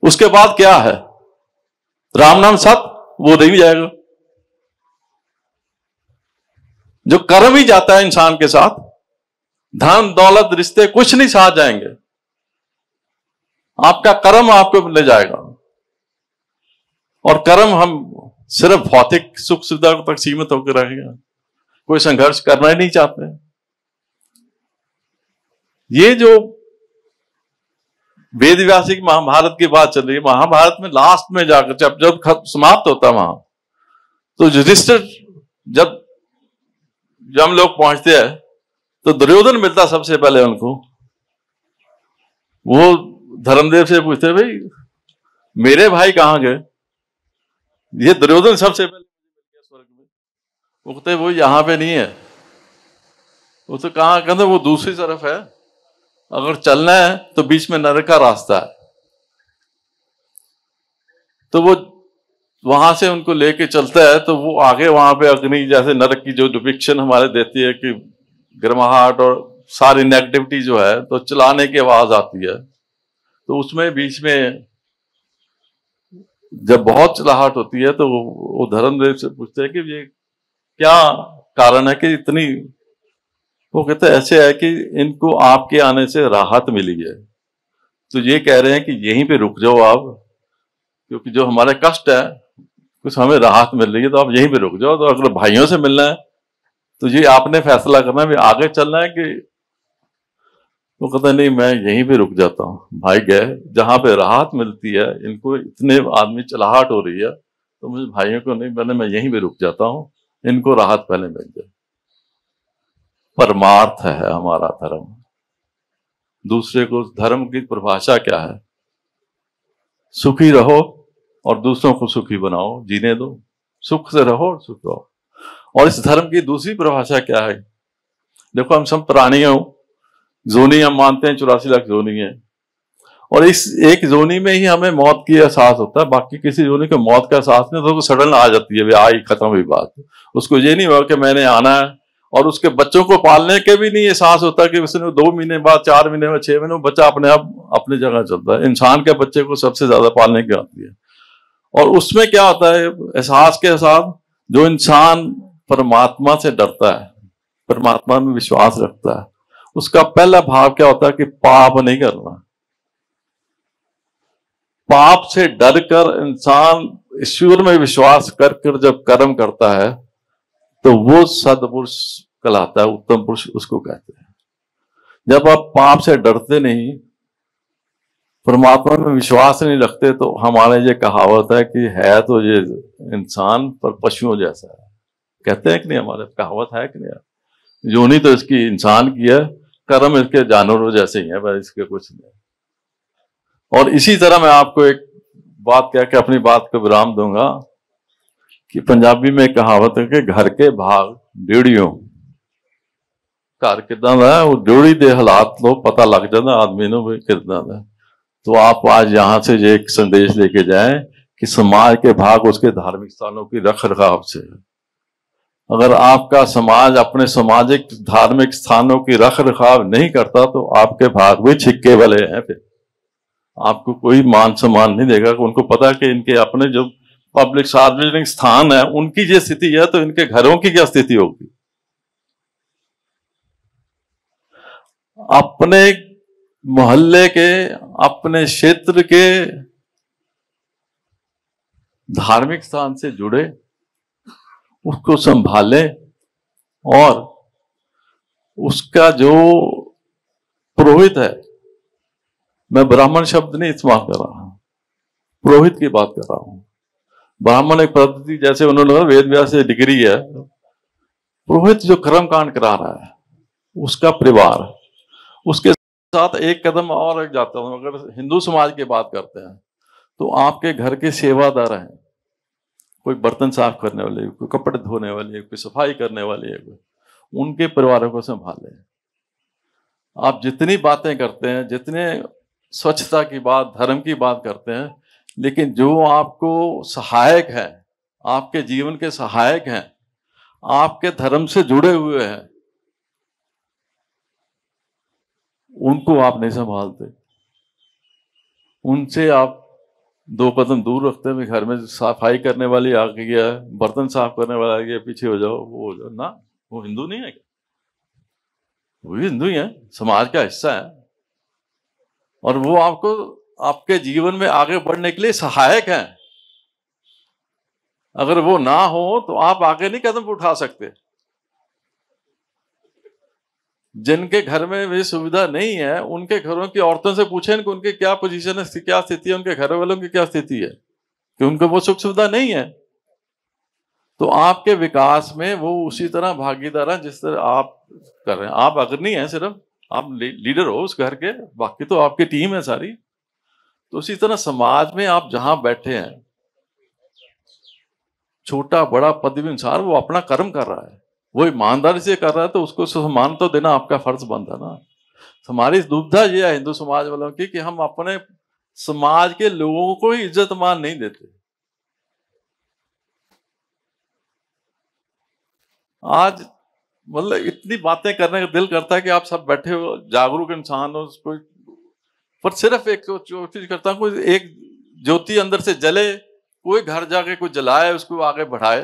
उसके बाद क्या है? राम नाम सत, वो नहीं जाएगा। जो कर्म ही जाता है इंसान के साथ, धन दौलत रिश्ते कुछ नहीं साथ जाएंगे। आपका कर्म आपको ले जाएगा। और कर्म हम सिर्फ भौतिक सुख सुविधा तक सीमित होकर रहेगा, कोई संघर्ष करना ही नहीं चाहते। ये जो वेद व्यास की महाभारत की बात चल रही है, महाभारत में लास्ट में जाकर जब समाप्त होता है वहां, तो युधिष्ठिर जब हम लोग पहुंचते हैं तो दुर्योधन मिलता सबसे पहले उनको। वो धर्मदेव से पूछते, भाई मेरे भाई कहां गए? ये दुर्योधन सबसे पहले स्वर्ग में। वो कहते वो यहां पे नहीं है। वो तो कहां? कहते वो दूसरी तरफ है, अगर चलना है तो बीच में नरक का रास्ता है। तो वो वहां से उनको लेके चलता है, तो वो आगे वहां पे अग्नि जैसे नरक की जो डिपिक्शन हमारे देती है कि गर्माहट और सारी नेगेटिविटी जो है, तो चलाने की आवाज आती है। तो उसमें बीच में जब बहुत चलाहट होती है तो वो धर्मदेव से पूछते हैं कि ये क्या कारण है कि इतनी। वो कहते हैं ऐसे है कि इनको आपके आने से राहत मिली है, तो ये कह रहे हैं कि यहीं पे रुक जाओ आप, क्योंकि जो हमारे कष्ट है कुछ हमें राहत मिल रही है, तो आप यहीं पे रुक जाओ। तो अगर भाइयों से मिलना है तो ये आपने फैसला करना है, आगे चलना है कि। वो कहते नहीं, मैं यहीं पे रुक जाता हूँ। भाई गए जहां पे राहत मिलती है, इनको इतने आदमी चलाहट हो रही है, तो मुझे भाइयों को नहीं, पहले मैं यहीं पे रुक जाता हूँ, इनको राहत पहले मिल जाए। परमार्थ है हमारा धर्म। दूसरे को, धर्म की परिभाषा क्या है? सुखी रहो और दूसरों को सुखी बनाओ, जीने दो, सुख से रहो और सुख रहो। और इस धर्म की दूसरी परिभाषा क्या है? देखो, हम सब प्राणी हो, जोनी हम मानते हैं 84 लाख जोनी है, और इस एक जोनी में ही हमें मौत की एहसास होता है। बाकी किसी जोनी को मौत का एहसास नहीं, तो सडन आ जाती है, आई खत्म हुई बात। उसको ये नहीं हुआ कि मैंने आना है, और उसके बच्चों को पालने के भी नहीं एहसास होता कि उसने 2 महीने बाद, 4 महीने में, 6 महीने में बच्चा अपने आप अपनी जगह चलता है। इंसान के बच्चे को सबसे ज्यादा पालने की आती है। और उसमें क्या होता है? एहसास के साथ जो इंसान परमात्मा से डरता है, परमात्मा में विश्वास रखता है, उसका पहला भाव क्या होता है कि पाप नहीं करना। पाप से डर कर इंसान ईश्वर में विश्वास कर कर जब कर्म करता है, तो वो सदपुरुष कहलाता है, उत्तम पुरुष उसको कहते हैं। जब आप पाप से डरते नहीं, परमात्मा में विश्वास नहीं रखते, तो हमारे ये कहावत है कि है तो ये इंसान पर पशुओं जैसा है। कहते हैं कि नहीं, हमारे कहावत है कि नहीं? योनि तो इसकी इंसान की है, कर्म इसके जानवरों जैसे ही है, बस इसके कुछ नहीं। और इसी तरह मैं आपको एक बात कह के अपनी बात को विराम दूंगा कि पंजाबी में कहावत है कि घर के भाग ड्योड़ियों। घर किदां दा है, वो ड्योड़ी दे हालात तो पता लग जाता आदमी नूं भी किदां दा। तो आप आज यहां से ये एक संदेश लेके जाएं कि समाज के भाग उसके धार्मिक स्थानों की रख रखाव से। अगर आपका समाज अपने सामाजिक धार्मिक स्थानों की रख रखाव नहीं करता, तो आपके भाग भी छिक्के वाले हैं। फिर आपको कोई मान सम्मान नहीं देगा। उनको पता है कि इनके अपने जो पब्लिक सार्वजनिक स्थान है, उनकी ये स्थिति है, तो इनके घरों की क्या स्थिति होगी? अपने मोहल्ले के, अपने क्षेत्र के धार्मिक स्थान से जुड़े, उसको संभालें, और उसका जो पुरोहित है, मैं ब्राह्मण शब्द नहीं इस्तेमाल कर रहा हूं, पुरोहित की बात कर रहा हूं। ब्राह्मण एक पद्धति, जैसे उन्होंने वेद व्यास से डिग्री है, पुरोहित जो कर्म कांड करा रहा है, उसका परिवार, उसके साथ एक कदम और जाता हूं। अगर हिंदू समाज की बात करते हैं, तो आपके घर के सेवादार हैं, कोई बर्तन साफ करने वाले, कोई कपड़े धोने वाले, कोई सफाई करने वाले, उनके परिवारों को संभालें। आप जितनी बातें करते हैं, जितने स्वच्छता की बात, धर्म की बात करते हैं, लेकिन जो आपको सहायक है, आपके जीवन के सहायक हैं, आपके धर्म से जुड़े हुए हैं, उनको आप नहीं संभालते। उनसे आप 2 कदम दूर रखते हैं। घर में सफाई करने वाली आ गया, बर्तन साफ करने वाला आ गया, पीछे हो जाओ, वो हो जाओ ना। वो हिंदू नहीं है क्या? वो भी हिंदू ही है, समाज का हिस्सा है, और वो आपको आपके जीवन में आगे बढ़ने के लिए सहायक हैं। अगर वो ना हो तो आप आगे नहीं कदम उठा सकते। जिनके घर में वे सुविधा नहीं है, उनके घरों की औरतों से पूछें कि उनके क्या पोजीशन है, क्या स्थिति है, उनके घर वालों की क्या स्थिति है, कि उनको वो सुख सुविधा नहीं है। तो आपके विकास में वो उसी तरह भागीदार है जिस तरह आप कर रहे हैं। आप अग्रणी हैं, सिर्फ आप लीडर हो उस घर के, बाकी तो आपकी टीम है सारी। तो उसी तरह समाज में आप जहां बैठे हैं, छोटा बड़ा पद अनुसार वो अपना कर्म कर रहा है, वो ईमानदारी से कर रहा है, तो उसको सम्मान तो देना आपका फर्ज बनता है ना। हमारी दुविधा ये है हिंदू समाज वालों की कि हम अपने समाज के लोगों को ही इज्जत मान नहीं देते। आज मतलब इतनी बातें करने का दिल करता है कि आप सब बैठे हो, जागरूक इंसान हो, कोई पर सिर्फ एक कोशिश करता हूं कोई एक ज्योति अंदर से जले, कोई घर जाके कोई जलाए, उसको आगे बढ़ाए।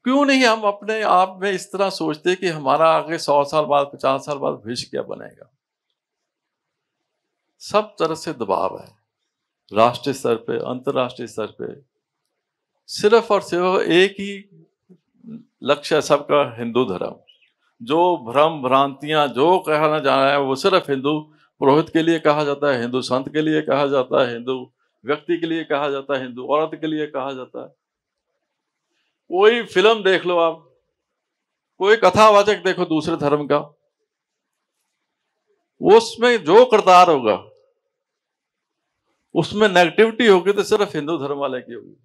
क्यों नहीं हम अपने आप में इस तरह सोचते कि हमारा आगे 100 साल बाद 50 साल बाद भविष्य क्या बनेगा। सब तरह से दबाव है, राष्ट्रीय स्तर पे, अंतर्राष्ट्रीय स्तर पे। सिर्फ और सिर्फ एक ही लक्ष्य है सबका, हिंदू धर्म। जो भ्रम भ्रांतियां जो कहना जा रहा है वो सिर्फ हिंदू पुरोहित के लिए कहा जाता है, हिंदू संत के लिए कहा जाता है, हिंदू व्यक्ति के लिए कहा जाता है, हिंदू औरत के लिए कहा जाता है। कोई फिल्म देख लो आप, कोई कथावाचक देखो दूसरे धर्म का, उसमें जो किरदार होगा उसमें नेगेटिविटी होगी तो सिर्फ हिंदू धर्म वाले की होगी।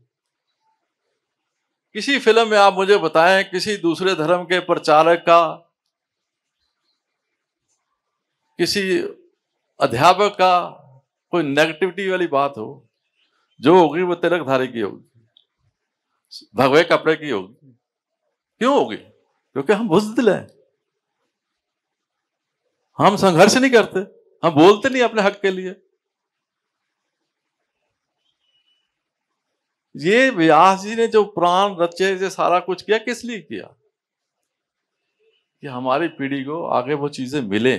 किसी फिल्म में आप मुझे बताएं किसी दूसरे धर्म के प्रचारक का, किसी अध्यापक का कोई नेगेटिविटी वाली बात हो, जो होगी वो तिलकधारी की होगी, भगवे कपड़े की होगी। क्यों होगी? क्योंकि हम बुज़दिल हैं, हम संघर्ष नहीं करते, हम बोलते नहीं अपने हक के लिए। ये व्यास जी ने जो प्राण रचे, जो सारा कुछ किया, किस लिए किया? कि हमारी पीढ़ी को आगे वो चीजें मिले,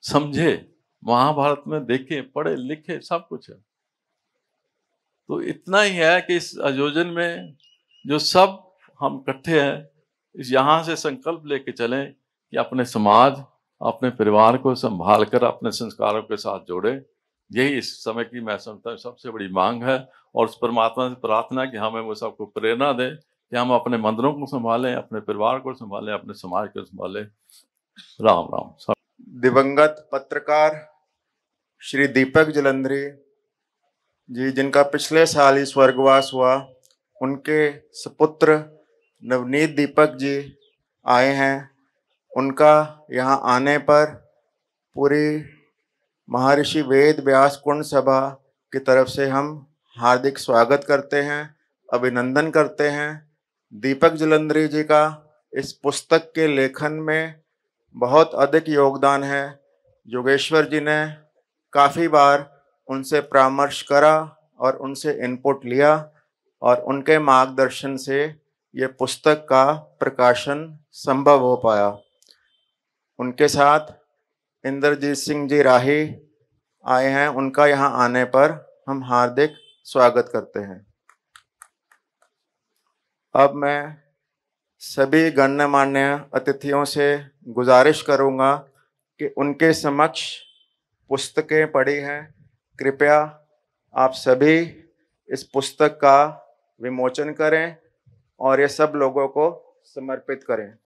समझे, महाभारत में देखे, पढ़े लिखे, सब कुछ है। तो इतना ही है कि इस आयोजन में जो सब हम इकट्ठे हैं, इस यहाँ से संकल्प लेके चलें कि अपने समाज, अपने परिवार को संभाल कर अपने संस्कारों के साथ जोड़े। यही इस समय की मैं समझता हूँ सबसे बड़ी मांग है, और उस परमात्मा से प्रार्थना कि हमें वो सबको प्रेरणा दे कि हम अपने मंदिरों को संभालें, अपने परिवार को संभालें, अपने समाज को संभालें। राम राम। दिवंगत पत्रकार श्री दीपक जलंधरी जी, जिनका पिछले साल ही स्वर्गवास हुआ, उनके सुपुत्र नवनीत दीपक जी आए हैं। उनका यहाँ आने पर पूरी महर्षि वेद व्यास कुंड सभा की तरफ से हम हार्दिक स्वागत करते हैं, अभिनंदन करते हैं। दीपक जलंधरी जी का इस पुस्तक के लेखन में बहुत अधिक योगदान है। योगेश्वर जी ने काफ़ी बार उनसे परामर्श करा और उनसे इनपुट लिया, और उनके मार्गदर्शन से ये पुस्तक का प्रकाशन संभव हो पाया। उनके साथ इंद्रजीत सिंह जी राही आए हैं, उनका यहाँ आने पर हम हार्दिक स्वागत करते हैं। अब मैं सभी गण्यमान्य अतिथियों से गुजारिश करूँगा कि उनके समक्ष पुस्तकें पड़ी हैं, कृपया आप सभी इस पुस्तक का विमोचन करें और ये सब लोगों को समर्पित करें।